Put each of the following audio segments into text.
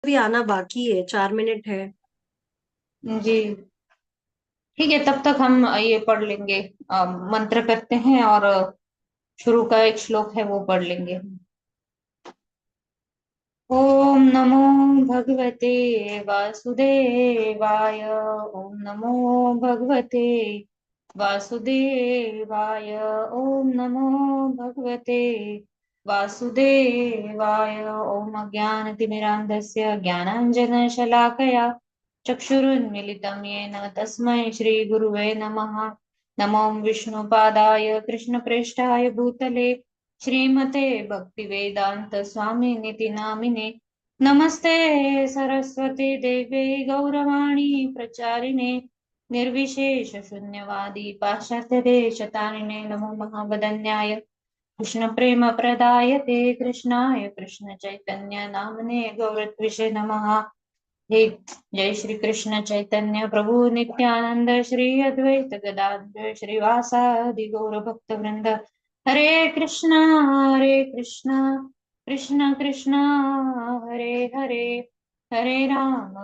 भी आना बाकी है, 4 मिनट है। जी। ठीक है, तब तक हम ये पढ़ लेंगे। मंत्र करते हैं और शुरू का एक श्लोक है वो पढ़ लेंगे। ओम नमो भगवते वासुदेवाय। ओम नमो भगवते वासुदेवाय। ओम नमो भगवते वासुदेवाय। ओम अज्ञानतिमिरान्धस्य ज्ञानाञ्जनशलाकया चक्षुरुन्मीलितं येन तस्मै श्रीगुरुवे नमः। नमो विष्णुपादाय कृष्णप्रेष्ठाय भूतले श्रीमते भक्तिवेदांत स्वामी निति नामिने। नमस्ते सरस्वती देवे गौरवाणी प्रचारिणे निर्विशेष शून्यवादी पाश्चात्य देशतारिणे नमो महावदन्याय कृष्ण प्रेम प्रदायते कृष्णाय कृष्ण चैतन्य नामने गौरत्विषे नमः। हे जय श्री कृष्ण चैतन्य प्रभु नित्यानंद श्री अद्वैत गदाधर श्रीवासादि गौर भक्त वृंद। हरे कृष्णा कृष्ण कृष्ण हरे हरे, हरे राम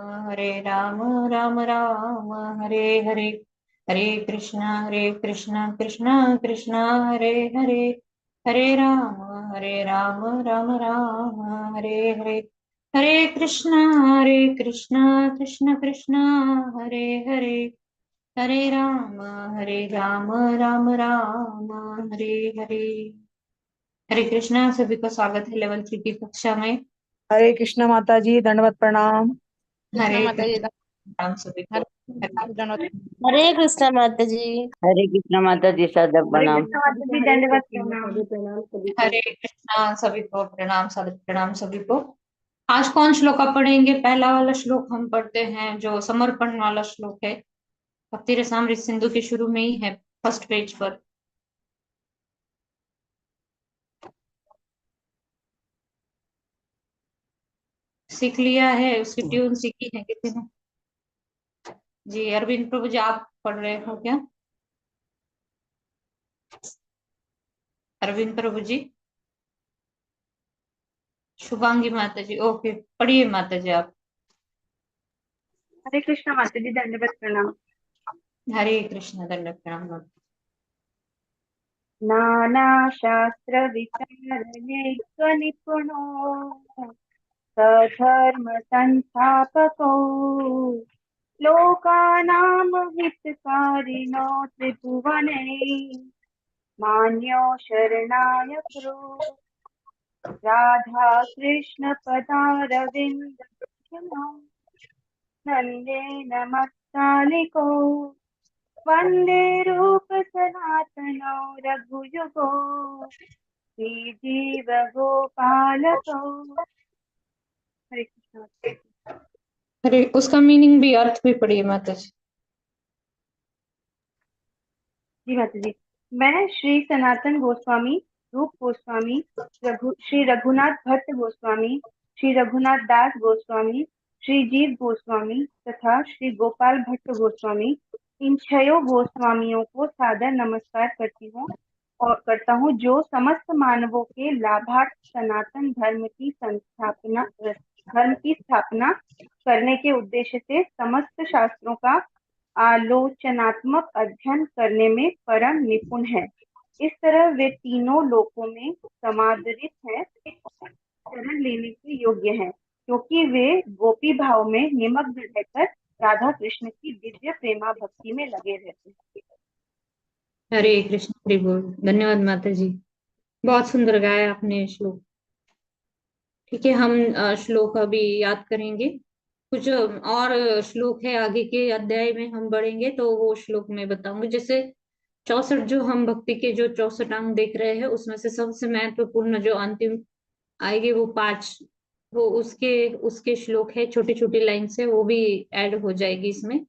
राम राम हरे हरे। हरे कृष्णा कृष्ण कृष्ण हरे हरे, हरे राम राम राम हरे हरे। हरे कृष्णा कृष्ण कृष्ण हरे हरे, हरे राम राम राम हरे हरे। हरे कृष्णा, सभी का स्वागत है लेवल 3 की कक्षा में। हरे कृष्ण माता जी, दंडवत प्रणाम। हरे कृष्ण माता जी। कृष्ण, राम सभी को। हरे दंडवत। हरे कृष्णा माता जी। हरे कृष्ण माता जी, सादर हरे प्रणाम। कृष्ण माता जी, दंडवत प्रणाम। प्रणाम सभी को। हरे कृष्णा सभी को प्रणाम, सादर प्रणाम सभी को। आज कौन श्लोक आप पढ़ेंगे? पहला वाला श्लोक हम पढ़ते हैं जो समर्पण वाला श्लोक है, भक्ति रसामृत सिंधु के शुरू में ही है, फर्स्ट पेज पर। सीख लिया है, उसकी ट्यून सीखी है किसी ने? जी अरविंद प्रभु जी, आप पढ़ रहे हो क्या? अरविंद प्रभु जी। शुभांगी माता जी, ओके, पढ़िए माता जी आप। हरे कृष्ण माता जी, दंडवत प्रणाम। हरे कृष्ण, दंडवत प्रणाम। नाना शास्त्र विचारणे निपुणो सधर्म संस्थापको लोकानां हितकारिणो त्रिभुवने मान्यो शरणाय राधा कृष्ण पदारविंद नंदे नमस्तालिको वंदे रूप सनातनो रघुयुगो श्रीजीव गोपालको। हरे कृष्ण। अरे उसका मीनिंग भी, अर्थ भी पढ़िए माता जी। जी माता जी। मैं श्री सनातन गोस्वामी, रूप गोस्वामी, श्री रघुनाथ भट्ट गोस्वामी, श्री रघुनाथ दास गोस्वामी, श्री जीव गोस्वामी तथा श्री गोपाल भट्ट गोस्वामी, इन छयों गोस्वामियों को सादर नमस्कार करती हूँ और करता हूँ, जो समस्त मानवों के लाभार्थ सनातन धर्म की स्थापना करने के उद्देश्य से समस्त शास्त्रों का आलोचनात्मक अध्ययन करने में परम निपुण है। इस तरह वे तीनों लोकों में समादरित हैं और शरण लेने के योग्य हैं, क्योंकि वे गोपी भाव में निमग्न रहकर राधा कृष्ण की दिव्य प्रेमा भक्ति में लगे रहते हैं। हरे हरे कृष्ण, हरि बोल। धन्यवाद माता जी, बहुत सुंदर गाया आपने श्लोक। ठीक है, हम श्लोक अभी याद करेंगे। कुछ और श्लोक है आगे के अध्याय में हम बढ़ेंगे तो वो श्लोक मैं बताऊंगी। जैसे 64, जो हम भक्ति के जो 64 अंग देख रहे हैं उसमें से सबसे महत्वपूर्ण जो अंतिम आएगी वो 5, वो उसके उसके श्लोक है, छोटी छोटी लाइन से, वो भी ऐड हो जाएगी इसमें।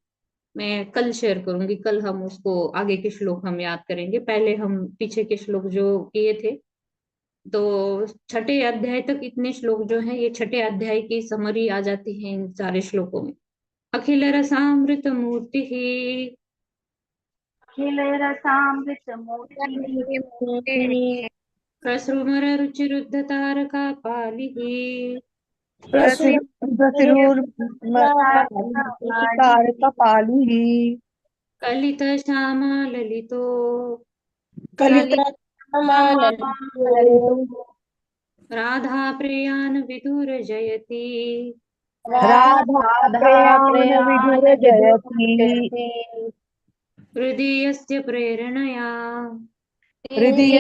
मैं कल शेयर करूंगी, कल हम उसको आगे के श्लोक हम याद करेंगे। पहले हम पीछे के श्लोक जो किए थे, तो छठे अध्याय तक इतने श्लोक जो हैं, ये छठे अध्याय की समरी आ जाती है इन सारे श्लोकों में। अखिल रसामृत मूर्ति ही अखिल रसामृत मूर्ति प्रसृमर रुचिरुद्ध तारका पाली, कपाली कलित श्यामा ललितो कलित राधा प्रियान विदुर जयति राधा विधुर जयति हृदि यस्य प्रेरणया हृदय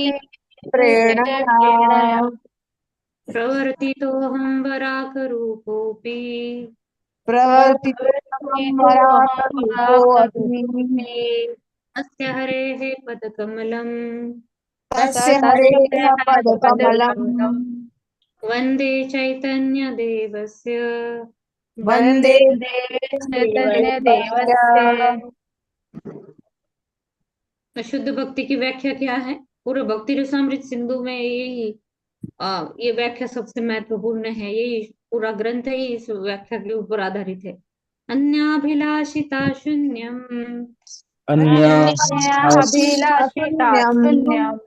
प्रेरणया प्रवर्तितोऽहं वराकरूपोऽपि प्रवर्तितोऽहमराकरूपोऽपि अस्य हरेः पदकमलम् तस्य हरेः पदकमलम् वन्दे चैतन्यदेवस्य वन्दे चैतन्यदेवस्य। शुद्ध भक्ति की व्याख्या क्या है? पूरे भक्ति रसामृत सिंधु में यही ये व्याख्या सबसे महत्वपूर्ण है। यही पूरा ग्रंथ ही इस व्याख्या के ऊपर आधारित है। अन्याभिलाषिता शून्यम अन्याभिलाषिताशून्यम्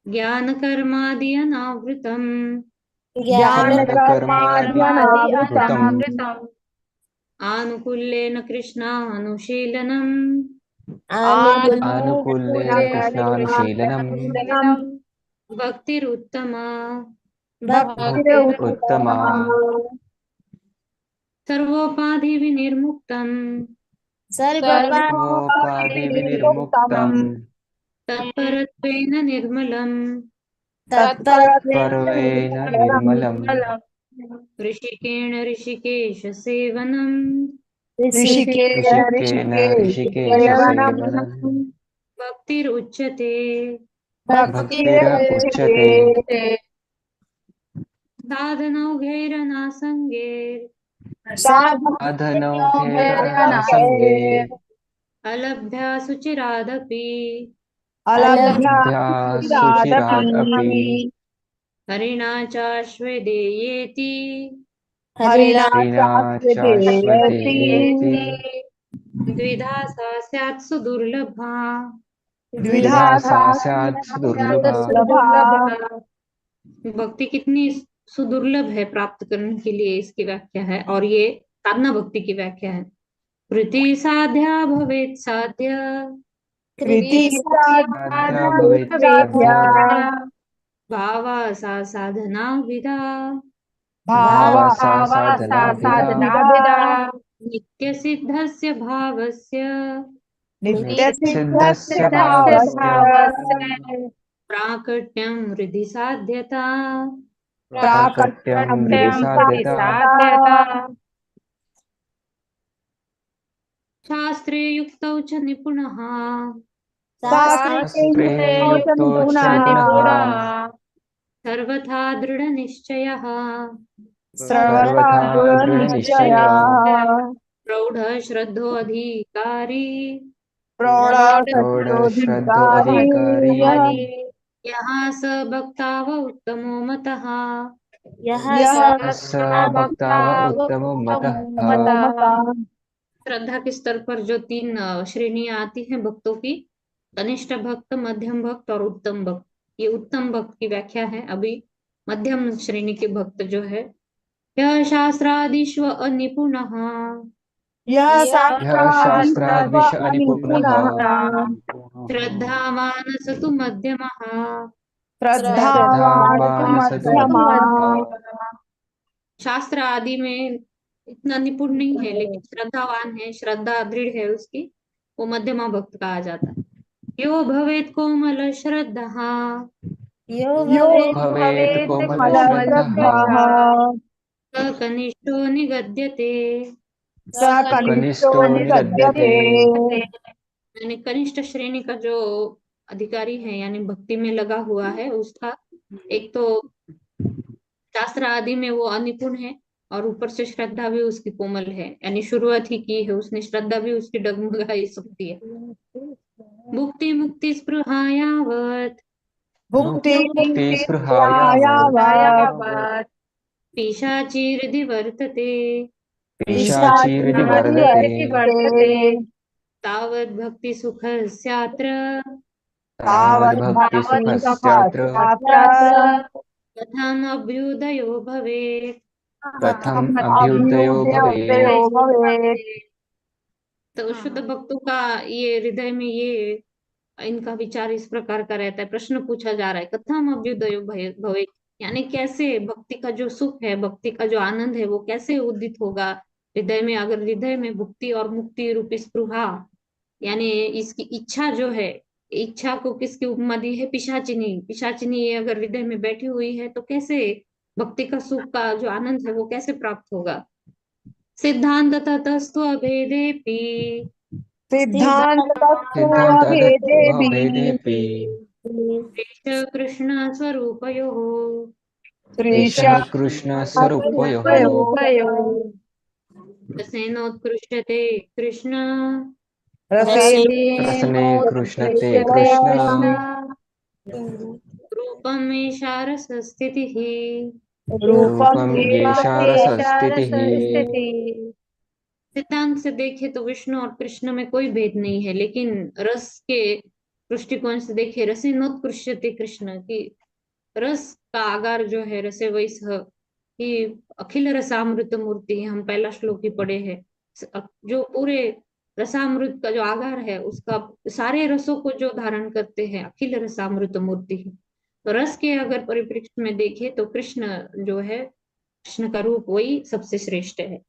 ज्ञान कर्मादि अनावृतम ज्ञानकर्माद्यनावृतम् आनुकूल्येन कृष्णानुशीलनम् आनुकूल्येन कृष्णानुशीलनम् भक्तिरुत्तमा भक्तिरुत्तमा सर्वोपाधि विनिर्मुक्तम् सर्वोपाधिविनिर्मुक्तम् तत्परत्वेन निर्मलम् तत्परत्वेन निर्मलम् ऋषिकेण ऋषिकेश सेवनम् ऋषिकेण ऋषिकेशसेवनम् भक्तिरुच्यते भक्तिरुच्यते साधनौघैरनासङ्गे अलभ्या शुचिरादपि अलभ्या शुचिरादपि हरिणा चाश्वदेयेति हरिणा चाश्वतेति द्विधा सा स्यात् सुदुर्लभा द्विधा सा स्यात् सुदुर्लभा। भक्ति कितनी सुदुर्लभ है प्राप्त करने के लिए, इसकी व्याख्या है। और ये साधना भक्ति की व्याख्या है। कृति साध्या भवेत् साध्य साध्या भवेत् साध्या भावा सा साधना विदा भावा सा साधना नित्य सिद्धस्य भावस्य नित्यसिद्धस्य भावस्य प्राकट्यं हृदि साध्यता प्राकट्यं हृदि साध्यता शास्त्रे युक्तौ च निपुणः शास्त्रे युक्तो च निपुणः सर्वथा दृढनिश्चयः सर्वथा दृढनिश्चयः प्रौढः श्रद्धोऽधिकारी प्रौढश्रद्धोऽधिकारी यः स भक्ताव उत्तमो मतः स भक्ताव उत्तमो मतः। श्रद्धा के स्तर पर जो तीन श्रेणियां आती हैं भक्तों की, कनिष्ठ भक्त, मध्यम भक्त और उत्तम भक्त। ये उत्तम भक्त की व्याख्या है। अभी मध्यम श्रेणी के भक्त जो है, यह शास्त्रादिष्व अनिपुणः शास्त्रादिश अनिपुणः श्रद्धावान् स तु मध्यमः श्रद्धावान् स तु मध्यमः। शास्त्र आदि में इतना निपुण नहीं है, लेकिन श्रद्धावान है, श्रद्धा दृढ़ है उसकी, वो मध्यमा भक्त कहा जाता है। यो भवेत् कोमल श्रद्धः भवेत् कोमल श्रद्धः कनिष्ठो निगद्यते कनिष्ठो निगद्यते। यानी कनिष्ठ श्रेणी का जो अधिकारी है, यानी भक्ति में लगा हुआ है, उसका एक तो शास्त्र आदि में वो अनिपुण है और ऊपर से श्रद्धा भी उसकी कोमल है, यानी शुरुआत ही की है उसने, श्रद्धा भी उसकी डगमगाई सकती है। भुक्ति मुक्ति स्पृहायावत् पिशाची हृदि वर्तते तावद् भक्ति सुख स्यात्र कथम अभ्युदयो भवेत् कथम अभ्युदयो अभ्युदयो भवेत्। भवेत्। तो शुद्ध भक्तों का ये हृदय में ये इनका विचार इस प्रकार का रहता है। प्रश्न पूछा जा रहा है, कथम अभ्युदयो भवे, यानी कैसे भक्ति का जो सुख है, भक्ति का जो आनंद है, वो कैसे उदित होगा हृदय में, अगर हृदय में भुक्ति और मुक्ति रूपी स्पृहा, यानी इसकी इच्छा जो है, इच्छा को किसकी उपमा दी है? पिशाचिनी। पिशाचिनी ये अगर हृदय में बैठी हुई है तो कैसे भक्ति का सुख का जो आनंद है वो कैसे प्राप्त होगा? सिद्धांत ततस्तु अभेदेपि सिद्धांत सिद्धांत भेदेऽपि भेदेऽपि कृष्ण स्वरूपयोः एषः कृष्णस्वरूपयोः कृष्णस्वरूपयोः रसेनोत्कृष्यते कृष्ण रसने कृष्णते कृष्ण रूपम एषा रसस्थितिः। रूपम रूपम एषा येषा रसस्थितिः। रसस्थितिः। सिद्धांत से देखे तो विष्णु और कृष्ण में कोई भेद नहीं है, लेकिन रस के दृष्टिकोण से देखे, रसेनोत्कृष्यते कृष्ण की रस का आगार जो है, रसे वैस कि अखिल रसामृत मूर्ति, हम पहला श्लोक ही पढ़े हैं। जो पूरे रसामृत का जो आगार है उसका सारे रसों को जो धारण करते हैं, अखिल रसामृत मूर्ति है। तो रस के अगर परिप्रेक्ष्य में देखे तो कृष्ण जो है, कृष्ण का रूप वही सबसे श्रेष्ठ है।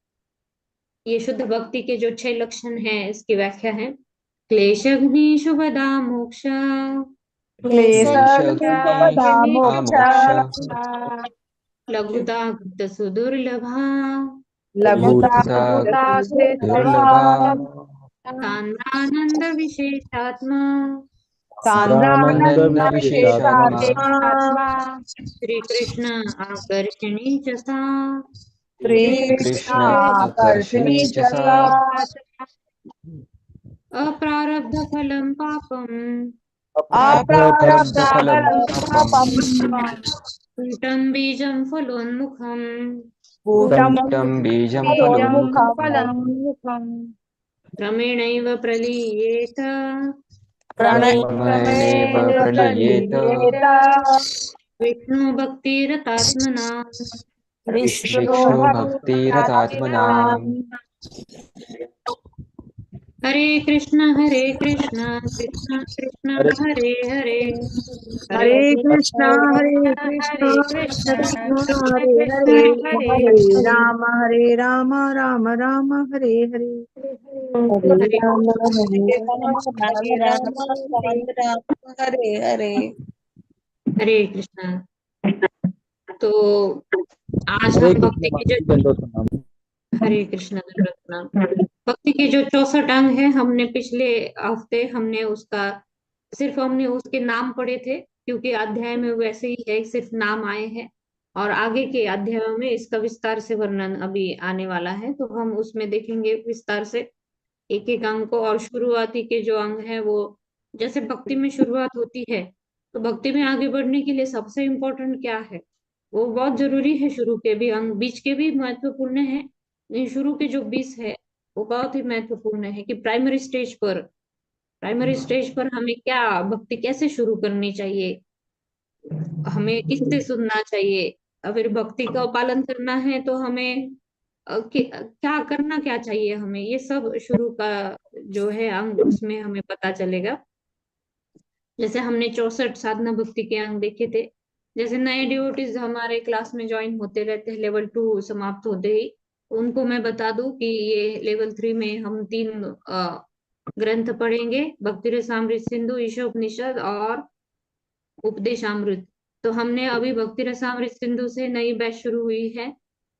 ये शुद्ध भक्ति के जो 6 लक्षण हैं इसकी व्याख्या है। क्लेशग्नि शुभदा मोक्ष क्लेशग्निपदा मोक्ष लघुता कृत सुदुर्लभा लघुता लघुता दुर्लभा दुर्लभा सांद्रानंद विशेषात्मा सान्द्रानंद विशेषात्मा सान्द्रानन्दविशेषात्मा श्री कृष्ण आकर्षणी च सा श्रीकृष्ण श्रीकृष्ण आकर्षणी आकर्षणी च च सा सा अप्रारब्ध फलम पापम अप्रारब्धफलं अप्रारब्धफलं पापम् पापम् कूटम बीजम फलोन्मुखम कूटं कूटं बीजं फलोन्मुखम् फलोन्मुखम् क्रमेणैव प्रलीयेत क्रमेणैव प्रलीयेत प्रलीयेत विष्णु भक्तिरतात्मना विष्णु भक्तिरतात्मनाम्। हरे कृष्ण कृष्ण कृष्ण हरे हरे हरे कृष्णा कृष्णा हरे हरे हरे राम राम राम हरे हरे हरे हरे राम राम राम राम राम हरे हरे। हरे कृष्ण। तो आज हम भक्ति की जो हरे कृष्ण दंडवत प्रणाम। भक्ति के जो 64 अंग है, हमने पिछले हफ्ते हमने उसका सिर्फ हमने उसके नाम पढ़े थे, क्योंकि अध्याय में वैसे ही है, सिर्फ नाम आए हैं। और आगे के अध्यायों में इसका विस्तार से वर्णन अभी आने वाला है, तो हम उसमें देखेंगे विस्तार से एक एक अंग को। और शुरुआती के जो अंग है वो, जैसे भक्ति में शुरुआत होती है तो भक्ति में आगे बढ़ने के लिए सबसे इम्पोर्टेंट क्या है, वो बहुत जरूरी है। शुरू के भी अंग, बीच के भी महत्वपूर्ण है, लेकिन शुरू के जो 20 है वो बहुत ही महत्वपूर्ण है कि प्राइमरी स्टेज पर हमें क्या भक्ति कैसे शुरू करनी चाहिए, हमें किससे सुनना चाहिए, अगर भक्ति का पालन करना है तो हमें क्या करना क्या चाहिए हमें, ये सब शुरू का जो है अंग उसमें हमें पता चलेगा। जैसे हमने 64 साधना भक्ति के अंग देखे थे। जैसे नए डिवोटीज हमारे क्लास में ज्वाइन होते रहते हैं, लेवल 2 समाप्त होते ही, उनको मैं बता दूं कि ये लेवल 3 में हम 3 ग्रंथ पढ़ेंगे, भक्ति रसामृत सिंधु, ईशोपनिषद और उपदेशामृत। तो हमने अभी भक्ति रसामृत सिंधु से नई बैच शुरू हुई है,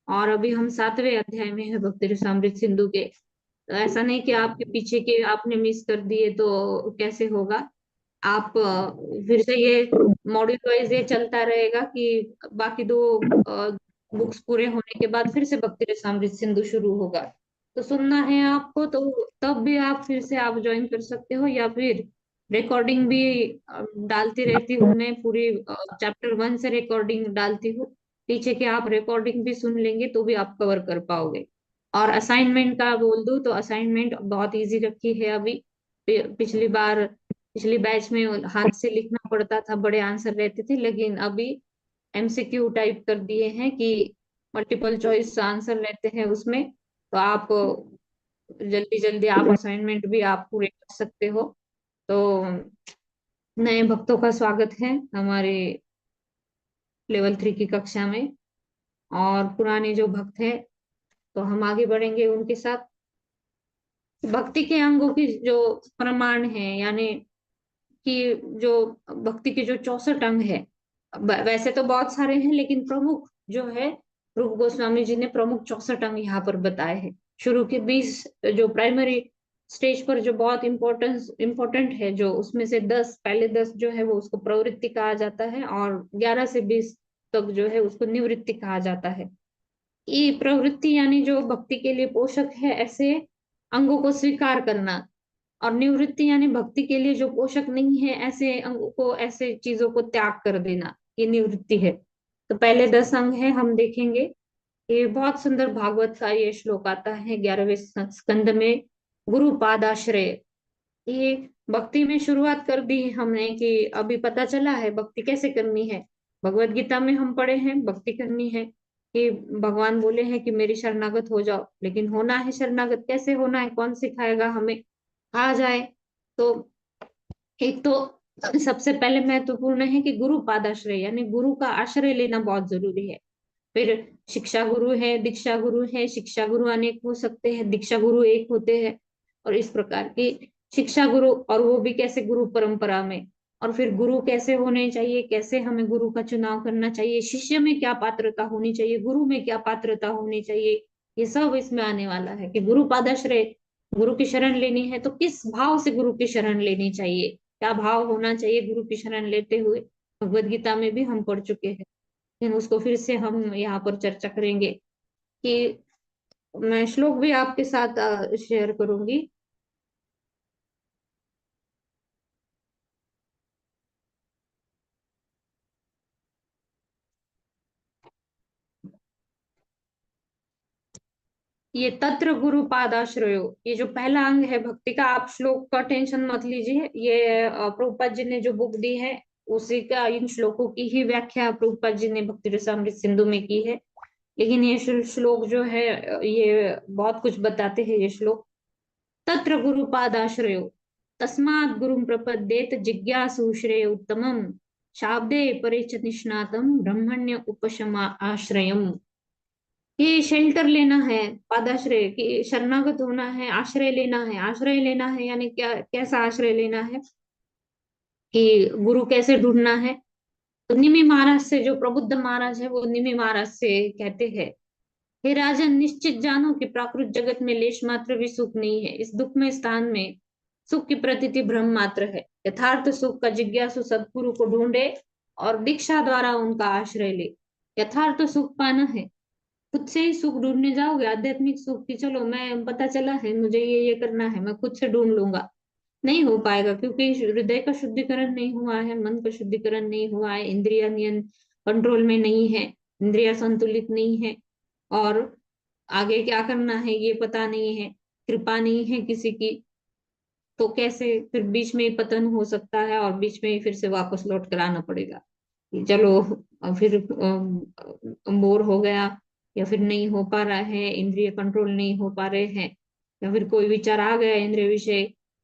और अभी हम 7वें अध्याय में है भक्ति रसामृत सिंधु के। तो ऐसा नहीं कि आपके पीछे के आपने मिस कर दिए तो कैसे होगा, आप फिर से ये मॉड्यूल वाइज ये चलता रहेगा कि बाकी 2 बुक्स पूरे होने के बाद फिर से भक्ति रसामृत सिंधु शुरू होगा। तो सुनना है आपको तो तब भी आप फिर से आप ज्वाइन कर सकते हो, या फिर रिकॉर्डिंग भी डालती रहती हूँ मैं, पूरी चैप्टर 1 से रिकॉर्डिंग डालती हूँ, पीछे के आप रिकॉर्डिंग भी सुन लेंगे तो भी आप कवर कर पाओगे। और असाइनमेंट का बोल दूं तो असाइनमेंट बहुत इजी रखी है अभी। पिछली बैच में हाथ से लिखना पड़ता था, बड़े आंसर रहते थे, लेकिन अभी एमसीक्यू टाइप कर दिए हैं कि मल्टीपल चॉइस आंसर लेते हैं उसमें, तो आप जल्दी जल्दी आप असाइनमेंट भी आप पूरे कर सकते हो। तो नए भक्तों का स्वागत है हमारे लेवल 3 की कक्षा में, और पुराने जो भक्त हैं तो हम आगे बढ़ेंगे उनके साथ। भक्ति के अंगों की जो प्रमाण है, यानी कि जो भक्ति के जो 64 अंग है, वैसे तो बहुत सारे हैं लेकिन प्रमुख जो है, रूप गोस्वामी जी ने प्रमुख 64 अंग यहाँ पर बताए हैं। शुरू के 20 जो प्राइमरी स्टेज पर जो बहुत इम्पोर्टेंट है, जो उसमें से 10 पहले 10 जो है वो उसको प्रवृत्ति कहा जाता है, और 11 से 20 तक जो है उसको निवृत्ति कहा जाता है। ये प्रवृत्ति यानी जो भक्ति के लिए पोषक है ऐसे अंगों को स्वीकार करना, और निवृत्ति यानी भक्ति के लिए जो पोषक नहीं है ऐसे अंगों को, ऐसे चीजों को त्याग कर देना, ये निवृत्ति है। तो पहले 10 अंग है हम देखेंगे। ये बहुत सुंदर भागवत का ये श्लोक आता है 11वें स्कंद में, गुरु पादाश्रय। ये भक्ति में शुरुआत कर दी है हमने कि अभी पता चला है भक्ति कैसे करनी है। भगवत गीता में हम पढ़े हैं भक्ति करनी है कि भगवान बोले हैं कि मेरी शरणागत हो जाओ, लेकिन होना है शरणागत, कैसे होना है, कौन सिखाएगा हमें, आ जाए। तो एक तो सबसे पहले महत्वपूर्ण है कि गुरु पादाश्रय, यानी गुरु का आश्रय लेना बहुत जरूरी है। फिर शिक्षा गुरु है, दीक्षा गुरु है। शिक्षा गुरु अनेक हो सकते हैं, दीक्षा गुरु एक होते हैं, और इस प्रकार की शिक्षा गुरु, और वो भी कैसे, गुरु परंपरा में। और फिर गुरु कैसे होने चाहिए, कैसे हमें गुरु का चुनाव करना चाहिए, शिष्य में क्या पात्रता होनी चाहिए, गुरु में क्या पात्रता होनी चाहिए, ये सब इसमें आने वाला है। कि गुरु पादाश्रय, गुरु की शरण लेनी है तो किस भाव से गुरु की शरण लेनी चाहिए, क्या भाव होना चाहिए गुरु की शरण लेते हुए, भगवत गीता में भी हम पढ़ चुके हैं। लेकिन उसको फिर से हम यहाँ पर चर्चा करेंगे। कि मैं श्लोक भी आपके साथ शेयर करूंगी। ये तत्र गुरु पादाश्रयो, ये जो पहला अंग है भक्ति का, आप श्लोक का टेंशन मत लीजिए। ये प्रभुपाद जी ने जो बुक दी है उसी का, इन श्लोकों की ही व्याख्या प्रभुपाद जी ने भक्ति रसामृत सिंधु में की है। लेकिन ये श्लोक जो है ये बहुत कुछ बताते हैं ये श्लोक। तत्र गुरु पादाश्रयो तस्मात् गुरुं प्रपद्येत जिज्ञासु श्रेय उत्तमम शाब्दे परे च निष्णातम ब्रह्मण्य उपशमा आश्रयम। ये शेल्टर लेना है, पादाश्रय की शरणागत होना है, आश्रय लेना है। आश्रय लेना है यानी क्या, कैसा आश्रय लेना है, कि गुरु कैसे ढूंढना है। तो निमि महाराज से, जो प्रबुद्ध महाराज है वो निमि महाराज से कहते हैं, हे राजन, निश्चित जानो कि प्राकृत जगत में लेश मात्र भी सुख नहीं है। इस दुख में स्थान में सुख की प्रतीति भ्रम मात्र है। यथार्थ सुख का जिज्ञासु सदगुरु को ढूंढे और दीक्षा द्वारा उनका आश्रय ले। यथार्थ सुख पाना है, खुद से ही सुख ढूंढने जाओगे, आध्यात्मिक सुख की चलो मैं, पता चला है मुझे ये करना है, मैं खुद से ढूंढ लूंगा, नहीं हो पाएगा। क्योंकि हृदय का शुद्धिकरण नहीं हुआ है, मन का शुद्धिकरण नहीं हुआ है, इंद्रिया नियन कंट्रोल में नहीं है, इंद्रिया संतुलित नहीं है, और आगे क्या करना है ये पता नहीं है, कृपा नहीं है किसी की, तो कैसे, फिर बीच में ही पतन हो सकता है और बीच में ही फिर से वापस लौट कर आना पड़ेगा। चलो फिर बोर हो गया, या फिर नहीं हो पा रहा है, इंद्रिय कंट्रोल नहीं हो पा रहे हैं, या फिर कोई विचार आ गया इंद्रिय विषय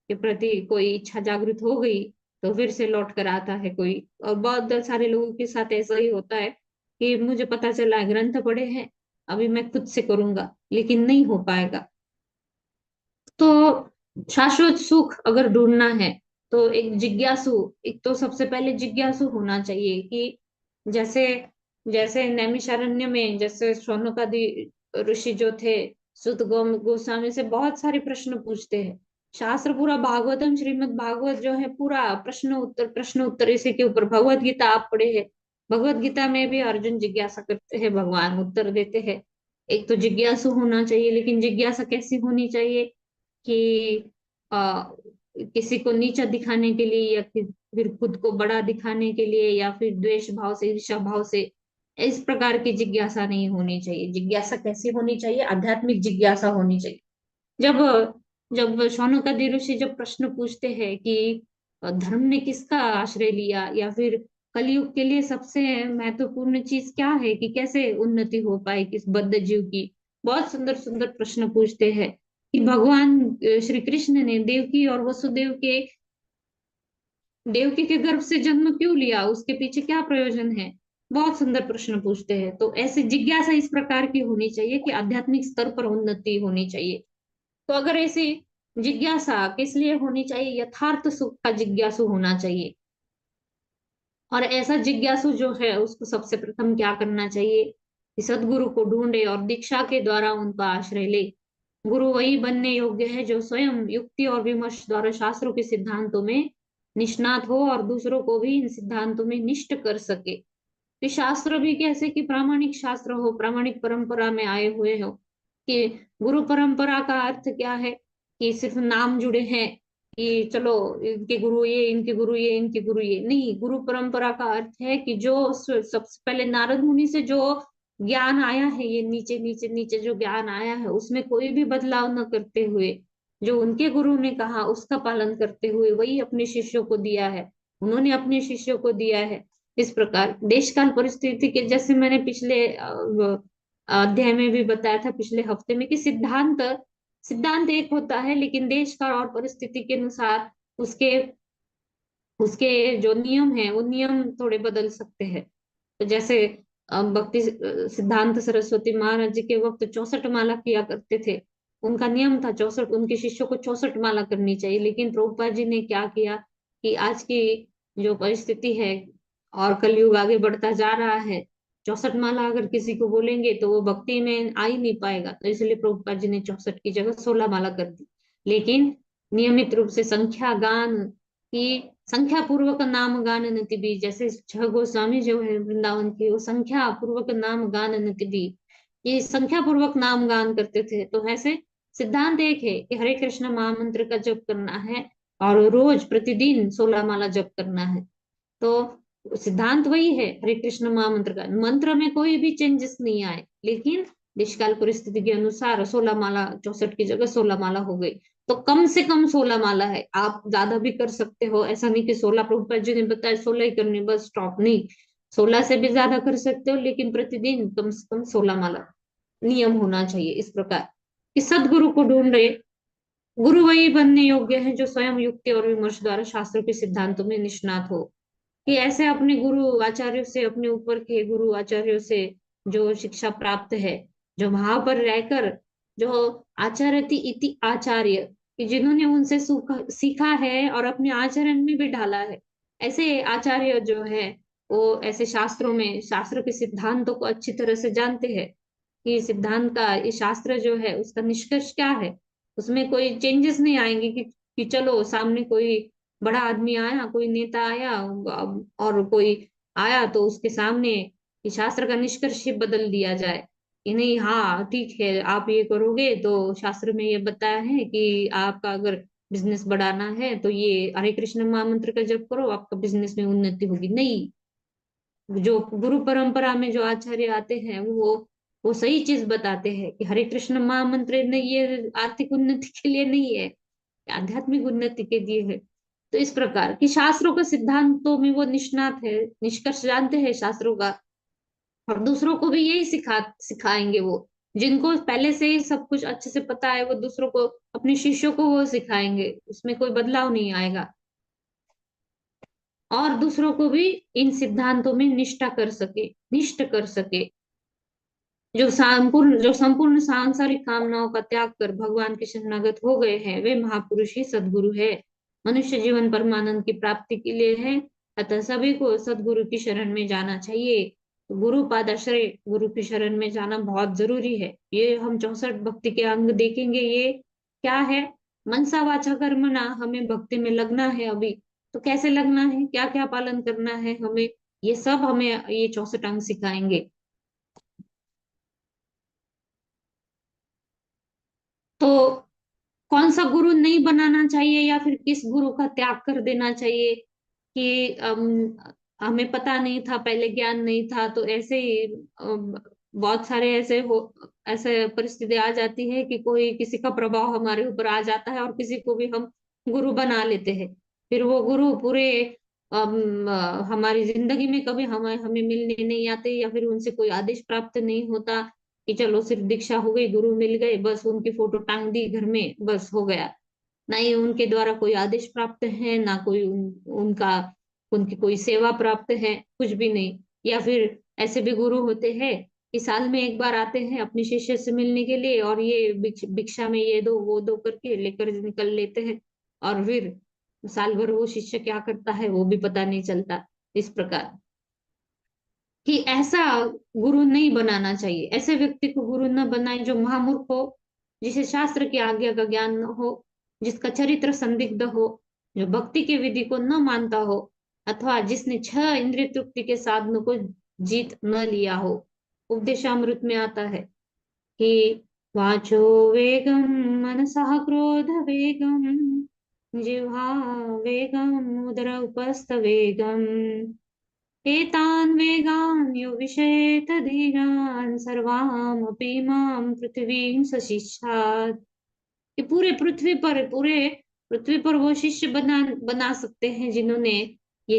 के प्रति, कोई इच्छा जागृत हो गई, तो फिर से लौट कर आता है कोई। और बहुत सारे लोगों के साथ ऐसा ही होता है कि मुझे पता चला है, ग्रंथ पढ़े हैं, अभी मैं खुद से करूंगा, लेकिन नहीं हो पाएगा। तो शाश्वत सुख अगर ढूंढना है तो एक जिज्ञासु, एक तो सबसे पहले जिज्ञासु होना चाहिए। कि जैसे जैसे नैमिषारण्य में जैसे शौनकादि ऋषि जो थे, सुत गोस्वामी से बहुत सारे प्रश्न पूछते हैं। शास्त्र पूरा भागवतम, श्रीमद् भागवत जो है पूरा प्रश्न उत्तर इसी के ऊपर। भगवत गीता आप पढ़े हैं, भगवत गीता में भी अर्जुन जिज्ञासा करते हैं, भगवान उत्तर देते हैं। एक तो जिज्ञासु होना चाहिए, लेकिन जिज्ञासा कैसी होनी चाहिए, कि आ, किसी को नीचा दिखाने के लिए, या फिर खुद को बड़ा दिखाने के लिए, या फिर द्वेष भाव से, ईर्ष्या भाव से, इस प्रकार की जिज्ञासा नहीं होनी चाहिए। जिज्ञासा कैसी होनी चाहिए, आध्यात्मिक जिज्ञासा होनी चाहिए। जब जब शौनकादि ऋषि जब प्रश्न पूछते हैं कि धर्म ने किसका आश्रय लिया, या फिर कलयुग के लिए सबसे महत्वपूर्ण चीज क्या है कि कैसे उन्नति हो पाए किस बद्ध जीव की। बहुत सुंदर सुंदर प्रश्न पूछते हैं कि भगवान श्री कृष्ण ने देवकी के गर्भ से जन्म क्यों लिया, उसके पीछे क्या प्रयोजन है। बहुत सुंदर प्रश्न पूछते हैं। तो ऐसे जिज्ञासा इस प्रकार की होनी चाहिए कि आध्यात्मिक स्तर पर उन्नति होनी चाहिए। तो अगर ऐसी जिज्ञासा किस लिए होनी चाहिए, यथार्थ सुख का जिज्ञासु होना चाहिए। और ऐसा जिज्ञासु जो है उसको सबसे प्रथम क्या करना चाहिए कि सदगुरु को ढूंढे और दीक्षा के द्वारा उनका आश्रय ले। गुरु वही बनने योग्य है जो स्वयं युक्ति और विमर्श द्वारा शास्त्रों के सिद्धांतों में निष्णात हो और दूसरों को भी इन सिद्धांतों में निष्ठ कर सके। कि शास्त्र भी कैसे कि प्रामाणिक शास्त्र हो, प्रामाणिक परंपरा में आए हुए हो। कि गुरु परंपरा का अर्थ क्या है कि सिर्फ नाम जुड़े हैं कि चलो इनके गुरु ये, इनके गुरु ये, इनके गुरु ये नहीं। गुरु परंपरा का अर्थ है कि जो सबसे पहले नारद मुनि से जो ज्ञान आया है, ये नीचे नीचे नीचे जो ज्ञान आया है उसमें कोई भी बदलाव न करते हुए जो उनके गुरु ने कहा उसका पालन करते हुए वही अपने शिष्यों को दिया है, उन्होंने अपने शिष्यों को दिया है। इस प्रकार देश काल परिस्थिति के, जैसे मैंने पिछले अध्याय में भी बताया था पिछले हफ्ते में, कि सिद्धांत सिद्धांत एक होता है लेकिन देश काल और परिस्थिति के अनुसार उसके उसके जो नियम है वो नियम थोड़े बदल सकते हैं। तो जैसे भक्ति सिद्धांत सरस्वती महाराज जी के वक्त 64 माला किया करते थे। उनका नियम था 64, उनके शिष्यों को 64 माला करनी चाहिए। लेकिन प्रभुपाद जी ने क्या किया कि आज की जो परिस्थिति है और कलयुग आगे बढ़ता जा रहा है, 64 माला अगर किसी को बोलेंगे तो वो भक्ति में आ ही नहीं पाएगा। तो इसलिए प्रभुपाद जी ने 64 की जगह 16 माला कर दी। लेकिन नियमित रूप से संख्या गान की, संख्या पूर्वक नाम गान नति भी, जैसे 6 गोस्वामी जो है वृंदावन के, वो संख्या पूर्वक नाम गान नति भी, ये संख्या पूर्वक नाम गान करते थे। तो ऐसे सिद्धांत एक है कि हरे कृष्ण महामंत्र का जप करना है और रोज प्रतिदिन 16 माला जप करना है। तो सिद्धांत वही है हरे कृष्ण महामंत्र का, मंत्र में कोई भी चेंजेस नहीं आए। लेकिन देशकाल परिस्थिति के अनुसार 16 माला 64 की जगह 16 माला हो गई। तो कम से कम 16 माला है, आप ज्यादा भी कर सकते हो। ऐसा नहीं कि 16 प्रभुपाद जी ने बताया 16 ही करनी बस स्टॉप, नहीं, 16 से भी ज्यादा कर सकते हो लेकिन प्रतिदिन कम से कम 16 माला नियम होना चाहिए। इस प्रकार कि सदगुरु को ढूंढ रहे, गुरु वही बनने योग्य है जो स्वयं युक्ति और विमर्श द्वारा शास्त्रों के सिद्धांतों में निष्णात हो। कि ऐसे अपने गुरु आचार्यों से, अपने ऊपर के गुरु आचार्यों से जो शिक्षा प्राप्त है, जो वहां पर रहकर जो आचार्यति इति आचार्य, कि जिन्होंने उनसे सीखा है और अपने आचरण में भी ढाला है, ऐसे आचार्य जो है वो ऐसे शास्त्रों में शास्त्र के सिद्धांतों को अच्छी तरह से जानते हैं कि सिद्धांत का ये शास्त्र जो है उसका निष्कर्ष क्या है। उसमें कोई चेंजेस नहीं आएंगे कि चलो सामने कोई बड़ा आदमी आया, कोई नेता आया और कोई आया तो उसके सामने ये शास्त्र का निष्कर्ष ही बदल दिया जाए कि नहीं, हाँ ठीक है आप ये करोगे तो शास्त्र में ये बताया है कि आपका अगर बिजनेस बढ़ाना है तो ये हरे कृष्ण महामंत्र का जप करो, आपका बिजनेस में उन्नति होगी। नहीं, जो गुरु परंपरा में जो आचार्य आते हैं वो सही चीज बताते हैं कि हरे कृष्ण महामंत्र ने ये आर्थिक उन्नति के लिए नहीं है, आध्यात्मिक उन्नति के लिए है। तो इस प्रकार कि शास्त्रों के सिद्धांतों में वो निष्णात है, निष्कर्ष जानते हैं शास्त्रों का, और दूसरों को भी यही सिखाएंगे। वो जिनको पहले से ही सब कुछ अच्छे से पता है वो दूसरों को, अपने शिष्यों को वो सिखाएंगे, उसमें कोई बदलाव नहीं आएगा। और दूसरों को भी इन सिद्धांतों में निष्ठ कर सके। जो संपूर्ण सांसारिक कामनाओं का त्याग कर भगवान के शरणागत हो गए हैं वे महापुरुष ही सदगुरु है। मनुष्य जीवन परमानंद की प्राप्ति के लिए है, अतः सभी को सदगुरु की शरण में जाना चाहिए। गुरु पादाश्रय, गुरु की शरण में जाना बहुत जरूरी है। ये हम 64 भक्ति के अंग देखेंगे। ये क्या है, मनसा वाचा कर्मणा, हमें भक्ति में लगना है। अभी तो कैसे लगना है, क्या क्या पालन करना है हमें, ये सब हमें ये 64 अंग सिखाएंगे। तो कौन सा गुरु नहीं बनाना चाहिए या फिर किस गुरु का त्याग कर देना चाहिए कि हमें पता नहीं था, पहले ज्ञान नहीं था तो ऐसे ही बहुत सारे ऐसे परिस्थिति आ जाती है कि कोई किसी का प्रभाव हमारे ऊपर आ जाता है और किसी को भी हम गुरु बना लेते हैं। फिर वो गुरु पूरे हमारी जिंदगी में कभी हमें हमें मिलने नहीं आते, या फिर उनसे कोई आदेश प्राप्त नहीं होता कि चलो सिर्फ दीक्षा हो गई, गुरु मिल गए, बस उनकी फोटो टांग दी घर में, बस हो गया। ना ही उनके द्वारा कोई आदेश प्राप्त है, ना कोई उनका उनकी कोई सेवा प्राप्त है, कुछ भी नहीं। या फिर ऐसे भी गुरु होते हैं कि साल में एक बार आते हैं अपने शिष्य से मिलने के लिए, और ये भिक्षा में ये दो वो दो करके लेकर निकल लेते हैं, और फिर साल भर वो शिष्य क्या करता है वो भी पता नहीं चलता। इस प्रकार कि ऐसा गुरु नहीं बनाना चाहिए। ऐसे व्यक्ति को गुरु न बनाए जो महामूर्ख हो, जिसे शास्त्र की आज्ञा का ज्ञान न हो, जिसका चरित्र संदिग्ध हो, जो भक्ति के विधि को न मानता हो, अथवा जिसने 6 इंद्रिय तृप्ति के साधनों को जीत न लिया हो। उपदेशामृत में आता है कि वाचो वेगम मनसः क्रोध वेगम जिह्वा वेगम उदर उपस्थ वेगम एतान् वेगान् यो विषेत धीरान् सर्वामपि मां पृथ्वीं सशिक्षात्। कि पूरे पृथ्वी पर वो शिष्य बना बना सकते हैं जिन्होंने ये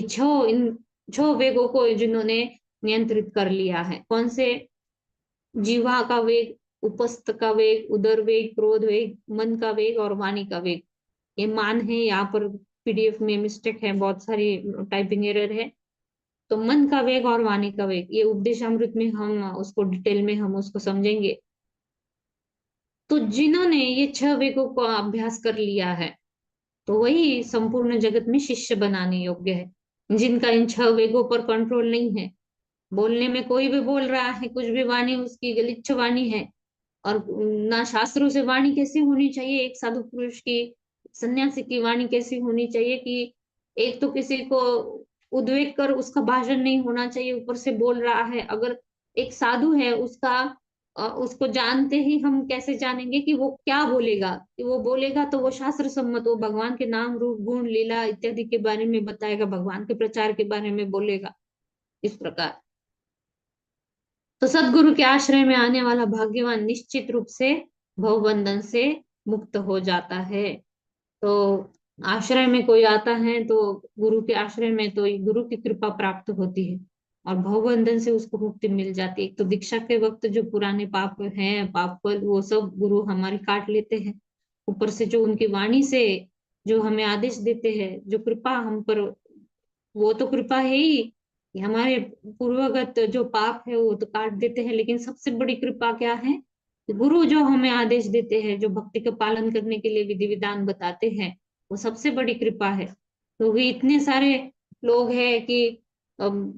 इन 6 वेगों को जिन्होंने नियंत्रित कर लिया है। कौन से? जीवा का वेग, उपस्थ का वेग, उदर वेग, क्रोध वेग, मन का वेग और वाणी का वेग। ये मान है, यहाँ पर पीडीएफ में मिस्टेक है, बहुत सारी टाइपिंग एरर है। तो मन का वेग और वाणी का वेग, ये उपदेशामृत में हम उसको डिटेल में हम उसको समझेंगे। तो जिन्होंने ये 6 वेगों को अभ्यास कर लिया है, तो वही संपूर्ण जगत में शिष्य बनाने योग्य है। जिनका इन 6 वेगों पर कंट्रोल नहीं है, बोलने में कोई भी बोल रहा है कुछ भी, वाणी उसकी गलिच्छ वाणी है, और ना शास्त्रों से वाणी कैसी होनी चाहिए, एक साधु पुरुष की, सन्यासी की वाणी कैसी होनी चाहिए, कि एक तो किसी को उद्वेग कर उसका भाषण नहीं होना चाहिए, ऊपर से बोल रहा है। अगर एक साधु है, उसको जानते ही हम कैसे जानेंगे कि वो क्या बोलेगा? कि वो बोलेगा तो वो शास्त्र सम्मत, वो भगवान के नाम रूप गुण लीला इत्यादि के बारे में बताएगा, भगवान के प्रचार के बारे में बोलेगा। इस प्रकार तो सदगुरु के आश्रय में आने वाला भाग्यवान निश्चित रूप से भवबंधन से मुक्त हो जाता है। तो आश्रय में कोई आता है तो गुरु के आश्रय में तो गुरु की कृपा प्राप्त होती है, और भवबंधन से उसको मुक्ति मिल जाती है। एक तो दीक्षा के वक्त जो पुराने पाप हैं, पाप फल, वो सब गुरु हमारी काट लेते हैं। ऊपर से जो उनकी वाणी से जो हमें आदेश देते हैं, जो कृपा हम पर, वो तो कृपा है ही कि हमारे पूर्वगत जो पाप है वो तो काट देते हैं। लेकिन सबसे बड़ी कृपा क्या है? गुरु जो हमें आदेश देते हैं, जो भक्ति का पालन करने के लिए विधि विधान बताते हैं, वो सबसे बड़ी कृपा है। तो ये इतने सारे लोग हैं अम,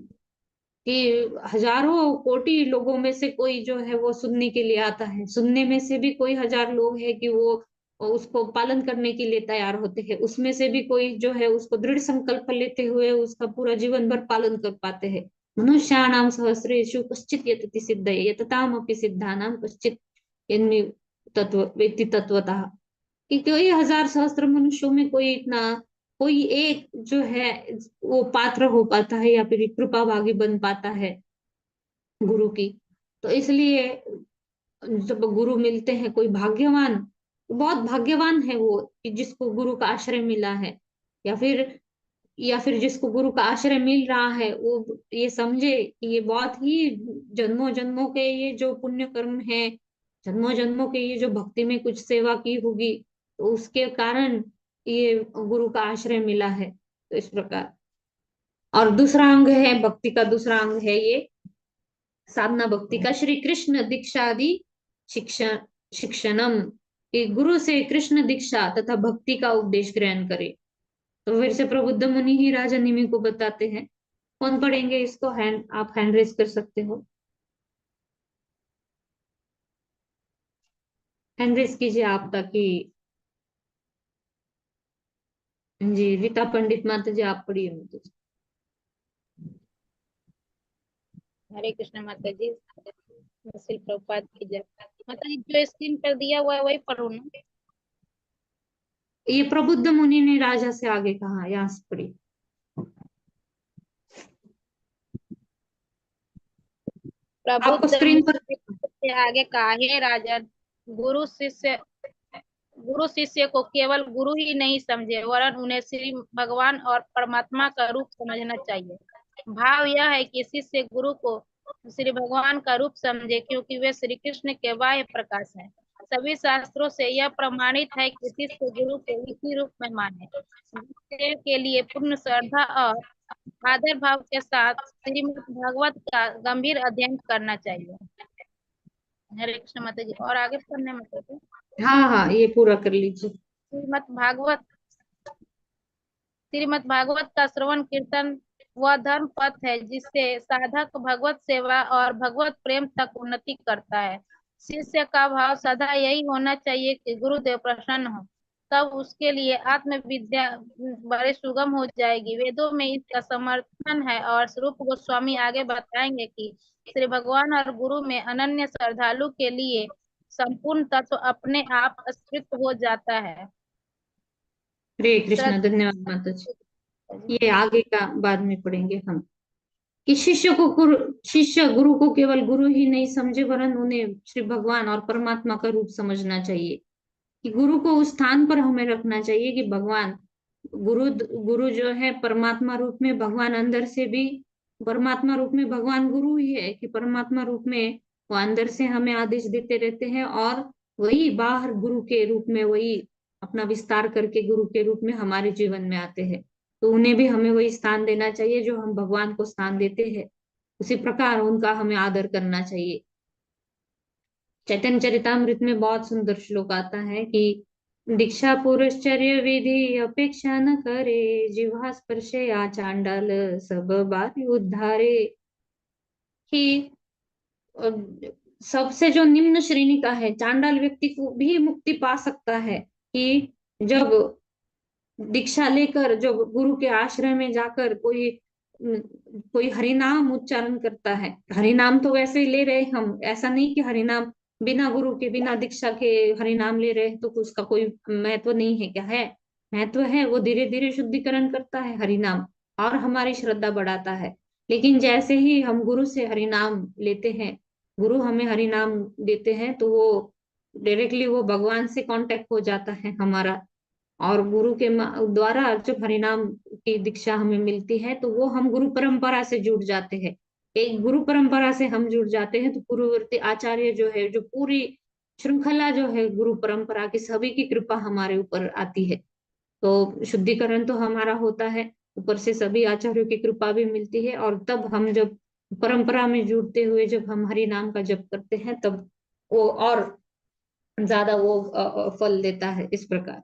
कि हजारों कोटि लोगों में से कोई जो है वो सुनने के लिए आता है, सुनने में से भी कोई 1000 लोग हैं कि वो उसको पालन करने के लिए तैयार होते हैं, उसमें से भी कोई जो है उसको दृढ़ संकल्प लेते हुए उसका पूरा जीवन भर पालन कर पाते हैं। मनुष्याणाम सहस्रेषु कश्चित् यतति सिद्धये यततामपि सिद्धानाम कश्चित् यन्मे तत्व व्यक्ति तत्वतः। कि कोई 1000 सहस्त्र मनुष्यों में कोई इतना, कोई एक जो है वो पात्र हो पाता है, या फिर कृपा भागी बन पाता है गुरु की। तो इसलिए जब गुरु मिलते हैं, कोई भाग्यवान, बहुत भाग्यवान है वो कि जिसको गुरु का आश्रय मिला है, या फिर जिसको गुरु का आश्रय मिल रहा है, वो ये समझे कि ये बहुत ही जन्मों जन्मों के ये जो पुण्य कर्म है, जन्मों जन्मों के ये जो भक्ति में कुछ सेवा की होगी, तो उसके कारण ये गुरु का आश्रय मिला है। तो इस प्रकार, और दूसरा अंग है भक्ति का, दूसरा अंग है ये साधना भक्ति का, श्री कृष्ण दीक्षादि शिक्षण शिक्षणम, कि गुरु से कृष्ण दीक्षा तथा भक्ति का उपदेश ग्रहण करे। तो फिर से प्रबुद्ध मुनि ही राजा निमि को बताते हैं। कौन पढ़ेंगे इसको? आप हैंड रेज कर सकते हो, हैंड रेज कीजिए आप, ताकि जी रीता पंडित माता जी आप पढ़िए मुझे। हरे कृष्ण माता जी, श्री प्रभुपाद की जय। माता जी जो स्क्रीन पर दिया हुआ है वही पढ़ो ना। ये प्रबुद्ध मुनि ने राजा से आगे कहा, यहाँ से पढ़िए। आपको प्रबुद्ध स्क्रीन पर मुनि से आगे कहा, हे राजा, गुरु शिष्य गुरु शिष्य को केवल गुरु ही नहीं समझे वरन उन्हें श्री भगवान और परमात्मा का रूप समझना चाहिए। भाव यह है कि शिष्य गुरु को श्री भगवान का रूप समझे क्योंकि वे श्री कृष्ण के बाह्य प्रकाश हैं। सभी शास्त्रों से यह प्रमाणित है कि शिष्य गुरु को इसी रूप में माने। गुरुदेव के लिए पूर्ण श्रद्धा और आदर भाव के साथ श्रीमद् भागवत का गंभीर अध्ययन करना चाहिए। हरे कृष्ण माता जी। और आगे पढ़ने में तो हाँ हाँ, ये पूरा कर लीजिए। श्रीमद् भागवत का श्रवण कीर्तन वह धर्म पथ है जिससे साधक भगवत सेवा और भगवत प्रेम तक उन्नति करता है। शिष्य का भाव सदा यही होना चाहिए कि गुरुदेव प्रसन्न हो, तब उसके लिए आत्म विद्या बड़े सुगम हो जाएगी। वेदों में इसका समर्थन है और स्वरूप गोस्वामी आगे बताएंगे कि श्री भगवान और गुरु में अनन्य श्रद्धालु के लिए संपूर्ण तत्व अपने आप स्फुट हो जाता है। हरे कृष्ण। धन्यवाद माता जी। ये आगे का बाद में पढ़ेंगे हम कि शिष्य गुरु को केवल गुरु ही नहीं समझे वरन उन्हें श्री भगवान और परमात्मा का रूप समझना चाहिए। कि गुरु को उस स्थान पर हमें रखना चाहिए कि भगवान गुरु गुरु जो है परमात्मा रूप में, भगवान अंदर से भी परमात्मा रूप में भगवान गुरु ही है कि परमात्मा रूप में वो अंदर से हमें आदेश देते रहते हैं और वही बाहर गुरु के रूप में वही अपना विस्तार करके गुरु के रूप में हमारे जीवन में आते हैं। तो उन्हें भी हमें वही स्थान देना चाहिए जो हम भगवान को स्थान देते हैं, उसी प्रकार उनका हमें आदर करना चाहिए। चैतन्य चरितामृत में बहुत सुंदर श्लोक आता है कि दीक्षा पुरश्चर्य विधि अपेक्षा न करे, जिह्वा स्पर्शे या चांडाल सब बारी उद्धारे। कि सबसे जो निम्न श्रेणी का है चांडाल व्यक्ति को भी मुक्ति पा सकता है कि जब दीक्षा लेकर जब गुरु के आश्रय में जाकर कोई हरिनाम उच्चारण करता है। हरिनाम तो वैसे ही ले रहे हम, ऐसा नहीं कि हरिनाम बिना गुरु के बिना दीक्षा के हरिनाम ले रहे तो उसका कोई महत्व नहीं है। क्या है महत्व है, वो धीरे धीरे शुद्धिकरण करता है हरिनाम और हमारी श्रद्धा बढ़ाता है। लेकिन जैसे ही हम गुरु से हरिनाम लेते हैं, गुरु हमें हरिनाम देते हैं, तो वो डायरेक्टली वो भगवान से कांटेक्ट हो जाता है हमारा। और गुरु के द्वारा जब हरिनाम की दीक्षा हमें मिलती है तो वो हम गुरु परंपरा से जुड़ जाते हैं। एक गुरु परंपरा से हम जुड़ जाते हैं तो गुरुवर्ती आचार्य जो है, जो पूरी श्रृंखला जो है गुरु परंपरा की, सभी की कृपा हमारे ऊपर आती है। तो शुद्धिकरण तो हमारा होता है, ऊपर से सभी आचार्यों की कृपा भी मिलती है। और तब हम जब परंपरा में जुड़ते हुए जब हम हरि नाम का जप करते हैं तब वो और ज्यादा वो फल देता है। इस प्रकार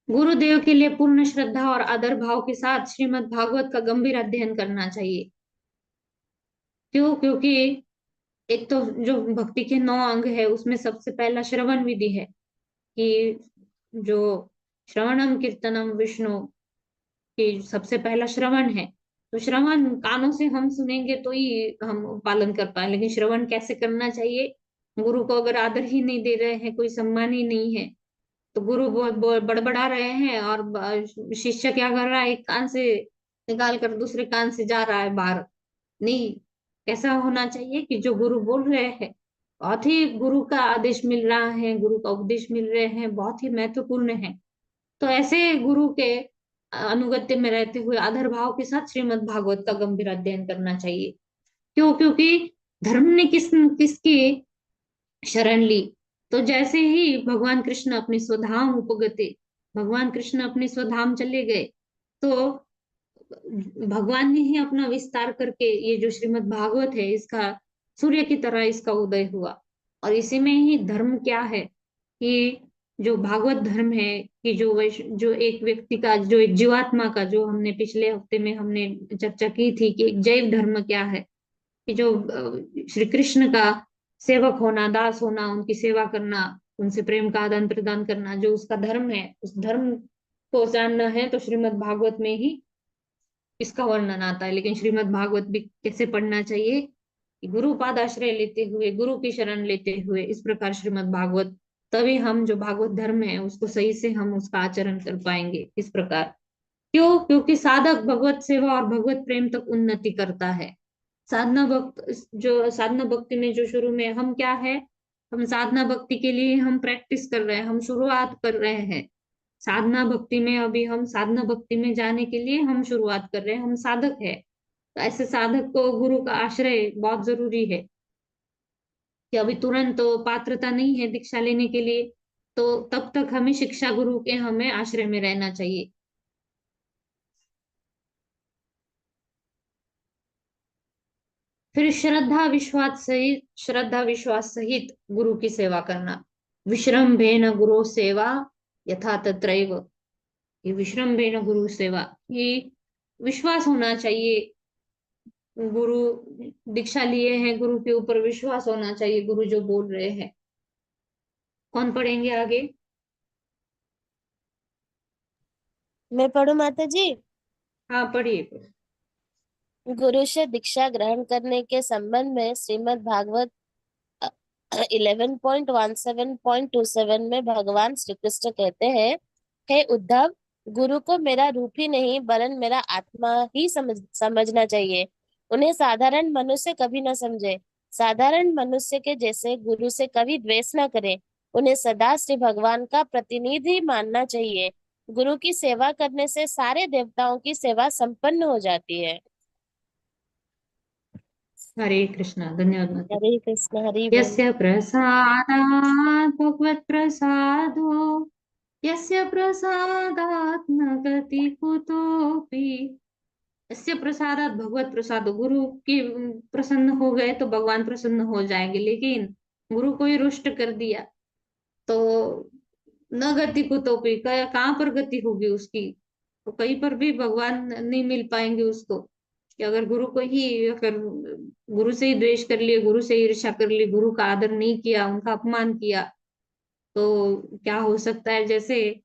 गुरुदेव के लिए पूर्ण श्रद्धा और आदर भाव के साथ श्रीमद् भागवत का गंभीर अध्ययन करना चाहिए। क्यों? क्योंकि एक तो जो भक्ति के 9 अंग है उसमें सबसे पहला श्रवण विधि है कि जो श्रवणम कीर्तनम विष्णु की सबसे पहला श्रवण है। तो श्रवण कानों से हम सुनेंगे तो ही हम पालन कर पाए। लेकिन श्रवण कैसे करना चाहिए? गुरु को अगर आदर ही नहीं दे रहे हैं, कोई सम्मान ही नहीं है, तो गुरु बहुत बड़बड़ा रहे हैं और शिष्य क्या कर रहा है, एक कान से निकाल कर दूसरे कान से जा रहा है बाहर। नहीं, ऐसा होना चाहिए कि जो गुरु बोल रहे हैं बहुत ही गुरु का आदेश मिल रहा है, गुरु का उपदेश मिल रहे हैं, बहुत ही महत्वपूर्ण है। तो ऐसे गुरु के अनुगत्य में रहते हुए आदर भाव के साथ श्रीमद् भागवत का गंभीर अध्ययन करना चाहिए। क्यों? क्योंकि धर्म ने किसकी शरण ली? तो जैसे ही भगवान कृष्ण अपने स्वधाम उपगते, भगवान कृष्ण अपने स्वधाम चले गए, तो भगवान ने ही अपना विस्तार करके ये जो श्रीमद् भागवत है इसका सूर्य की तरह इसका उदय हुआ। और इसी में ही धर्म क्या है कि जो भागवत धर्म है कि जो एक व्यक्ति का, जो एक जीवात्मा का, जो हमने पिछले हफ्ते में हमने चर्चा की थी कि एक जैव धर्म क्या है कि जो श्री कृष्ण का सेवक होना, दास होना, उनकी सेवा करना, उनसे प्रेम का आदान प्रदान करना, जो उसका धर्म है, उस धर्म को जानना है तो श्रीमद् भागवत में ही इसका वर्णन आता है। लेकिन श्रीमद् भागवत भी कैसे पढ़ना चाहिए? गुरु पाद आश्रय लेते हुए, गुरु की शरण लेते हुए, इस प्रकार श्रीमद् भागवत, तभी हम जो भागवत धर्म है उसको सही से हम उसका आचरण कर पाएंगे। इस प्रकार क्यों? क्योंकि साधक भगवत सेवा और भगवत प्रेम तक उन्नति करता है। साधना भक्ति में जो शुरू में हम क्या है, हम साधना भक्ति के लिए हम प्रैक्टिस कर रहे हैं, हम शुरुआत कर रहे हैं साधना भक्ति में। अभी हम साधना भक्ति में जाने के लिए हम शुरुआत कर रहे हैं, हम साधक है। तो ऐसे साधक को गुरु का आश्रय बहुत जरूरी है कि अभी तुरंत तो पात्रता नहीं है दीक्षा लेने के लिए, तो तब तक हमें शिक्षा गुरु के हमें आश्रय में रहना चाहिए। फिर श्रद्धा विश्वास सहित गुरु की सेवा करना। विश्रम्भेन गुरु सेवा यथा तत्रैव। ये विश्रम्भेन गुरु सेवा, ये विश्वास होना चाहिए। गुरु दीक्षा लिए हैं, गुरु के ऊपर विश्वास होना चाहिए, गुरु जो बोल रहे हैं। कौन पढ़ेंगे आगे? मैं पढ़ू माता जी? हाँ पढ़िए। गुरु से दीक्षा ग्रहण करने के संबंध में श्रीमद् भागवत 11.17.27 में भगवान श्री कृष्ण कहते हैं, हे उद्धव, गुरु को मेरा रूप ही नहीं वरन मेरा आत्मा ही समझना चाहिए। उन्हें साधारण मनुष्य कभी न समझे। साधारण मनुष्य के जैसे गुरु से कभी द्वेष न करे। उन्हें सदा श्री भगवान का प्रतिनिधि मानना चाहिए। गुरु की सेवा करने से सारे देवताओं की सेवा संपन्न हो जाती है। हरे कृष्णा। धन्यवाद माता। हरे कृष्ण। हरि बोल। यस्य प्रसादात् भगवत् प्रसादो, यस्य प्रसादात् न गति कुतोऽपि। यस्य प्रसादात् भगवत् प्रसादो, गुरु की प्रसन्न हो गए तो भगवान प्रसन्न हो जाएंगे, लेकिन गुरु को ही रुष्ट कर दिया तो न गति कुतोऽपि, कहाँ पर गति होगी उसकी? तो कहीं पर भी भगवान नहीं मिल पाएंगे उसको। कि अगर गुरु को ही, अगर गुरु से ही द्वेष कर लिए, गुरु से ही ईर्ष्या कर ली, गुरु का आदर नहीं किया, उनका अपमान किया, तो क्या हो सकता है? जैसे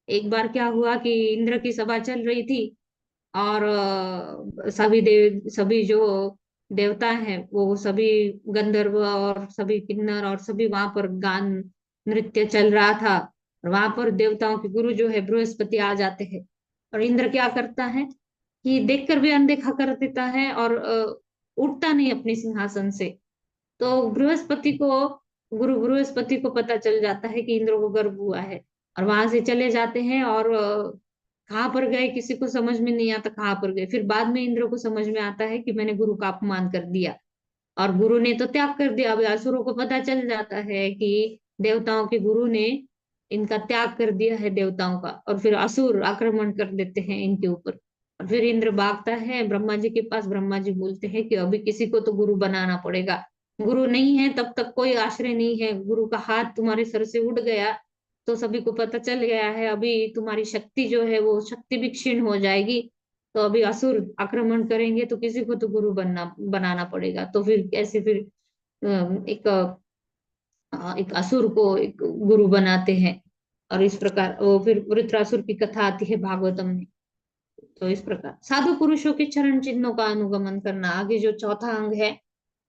एक बार क्या हुआ कि इंद्र की सभा चल रही थी और सभी जो देवता हैं वो सभी गंधर्व और सभी किन्नर और सभी वहां पर गान नृत्य चल रहा था। और वहां पर देवताओं के गुरु जो है बृहस्पति आ जाते हैं, और इंद्र क्या करता है कि देखकर भी अनदेखा कर देता है और उठता नहीं अपने सिंहासन से। तो गुरु बृहस्पति को पता चल जाता है कि इंद्र को गर्व हुआ है, और वहां से चले जाते हैं। और कहाँ पर गए किसी को समझ में नहीं आता, कहाँ पर गए। फिर बाद में इंद्र को समझ में आता है कि मैंने गुरु का अपमान कर दिया, और गुरु ने तो त्याग कर दिया। अब असुरों को पता चल जाता है कि देवताओं के गुरु ने इनका त्याग कर दिया है देवताओं का, और फिर असुर आक्रमण कर देते हैं इनके ऊपर। और फिर इंद्र भागता है ब्रह्मा जी के पास। ब्रह्मा जी बोलते हैं कि अभी किसी को तो गुरु बनाना पड़ेगा। गुरु नहीं है तब तक कोई आश्रय नहीं है। गुरु का हाथ तुम्हारे सर से उठ गया तो सभी को पता चल गया है, अभी तुम्हारी शक्ति जो है वो शक्ति भी क्षीण हो जाएगी। तो अभी असुर आक्रमण करेंगे तो किसी को तो गुरु बनाना पड़ेगा। तो फिर कैसे, फिर एक असुर को एक गुरु बनाते हैं। और इस प्रकार वो फिर वृत्रासुर की कथा आती है भागवतम में। तो इस प्रकार साधु पुरुषों के चरण चिन्हों का अनुगमन करना। आगे जो चौथा अंग है,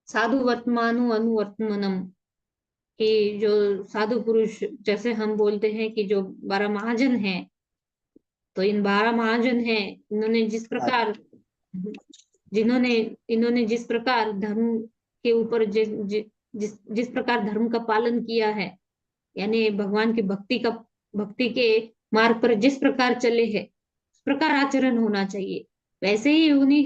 साधु वर्तमानु अनुवर्तमानम, कि जो साधु पुरुष, जैसे हम बोलते हैं कि जो 12 महाजन हैं, तो इन 12 महाजन हैं, इन्होंने जिस प्रकार जिस प्रकार धर्म के ऊपर जिस प्रकार धर्म का पालन किया है, यानी भगवान की भक्ति के मार्ग पर जिस प्रकार चले हैं, उस प्रकार आचरण होना चाहिए। वैसे ही उन्हीं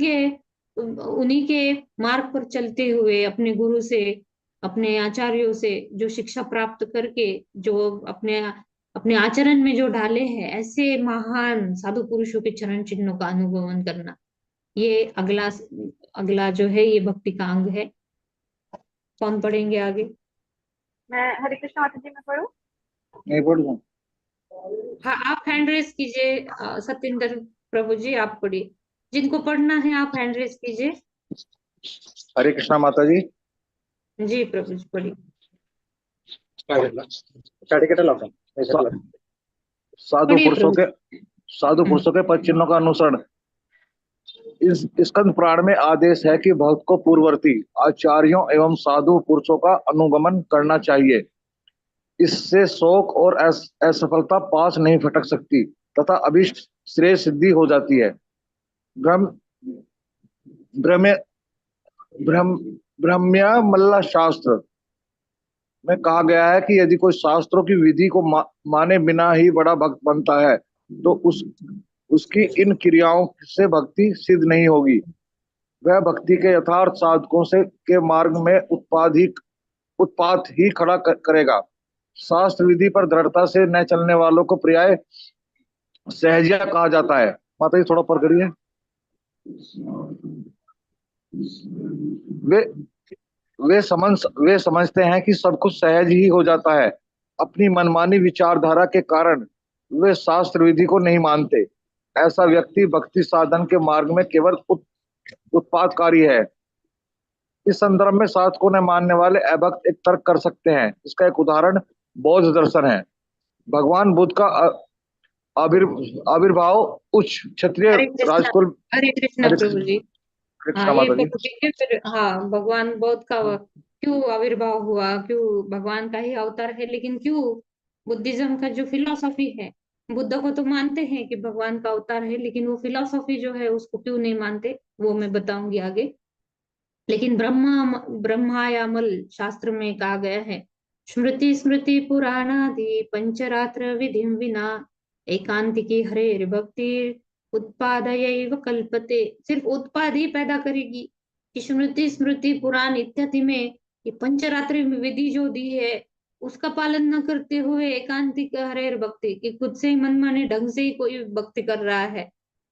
के मार्ग पर चलते हुए अपने गुरु से, अपने आचार्यों से जो शिक्षा प्राप्त करके, जो अपने अपने आचरण में जो ढाले हैं, ऐसे महान साधु पुरुषों के चरण चिन्हों का अनुगमन करना। ये अगला जो है ये भक्ति का अंग है। कौन पढ़ेंगे आगे? मैं हरे कृष्ण माता जी, मैं पढ़ूं? मैं पढ़ूं? हाँ, आप हैंड रेस कीजिए। सत्येंद्र प्रभु जी आप पढ़िए, जिनको पढ़ना है आप हैंड रेस कीजिए। हरे कृष्णा माता जी। जी प्रभु जी पढ़िए। साधु पुरुषों के पद चिन्हों का अनुसरण। इस स्कंद पुराण में आदेश है कि भक्त को पूर्ववर्ती आचार्यों एवं साधु पुरुषों का अनुगमन करना चाहिए। इससे शोक और असफलता पास नहीं फटक सकती तथा अभिष्ट श्रेय सिद्धि हो जाती है। ब्रह्म्या मल्ल शास्त्र में कहा गया है कि यदि कोई शास्त्रों की विधि को माने बिना ही बड़ा भक्त बनता है तो उसकी इन क्रियाओं से भक्ति सिद्ध नहीं होगी। वह भक्ति के यथार्थ साधकों से के मार्ग में उत्पात ही खड़ा करेगा। शास्त्र विधि पर दृढ़ता से न चलने वालों को पर्याय सहजिया कहा जाता है। माता जी थोड़ा पर करिए। वे वे समझते हैं कि सब कुछ सहज ही हो जाता है। अपनी मनमानी विचारधारा के कारण वे शास्त्र विधि को नहीं मानते। ऐसा व्यक्ति भक्ति साधन के मार्ग में केवल उत्पादकारी है। इस संदर्भ में साधकों ने मानने वाले अभक्त एक तर्क कर सकते हैं। इसका एक उदाहरण बौद्ध दर्शन है। भगवान बुद्ध का आविर्भाव उच्च क्षत्रिय राजकुल। हरे कृष्ण प्रभु जी। हाँ, ये माता जी। देखिए फिर हाँ, भगवान बौद्ध का क्यों आविर्भाव हुआ, क्यों भगवान का ही अवतार है, लेकिन क्यों बुद्धिज्म का जो फिलोसॉफी है, बुद्ध को तो मानते हैं कि भगवान का अवतार है, लेकिन वो फिलोसॉफी जो है उसको क्यों नहीं मानते वो मैं बताऊंगी आगे। लेकिन ब्रह्मायामल शास्त्र में कहा गया है, स्मृति स्मृति पुराणादि पंचरात्र विधिम विना एकांतिकी हरे भक्ति उत्पादयैव कल्पते। सिर्फ उत्पाद ही पैदा करेगी कि स्मृति स्मृति पुराण इत्यादि में ये पंचरात्रि विधि जो दी है उसका पालन न करते हुए एकांतिक हरे भक्ति कि खुद से ही मनमाने ढंग से ही कोई भक्ति कर रहा है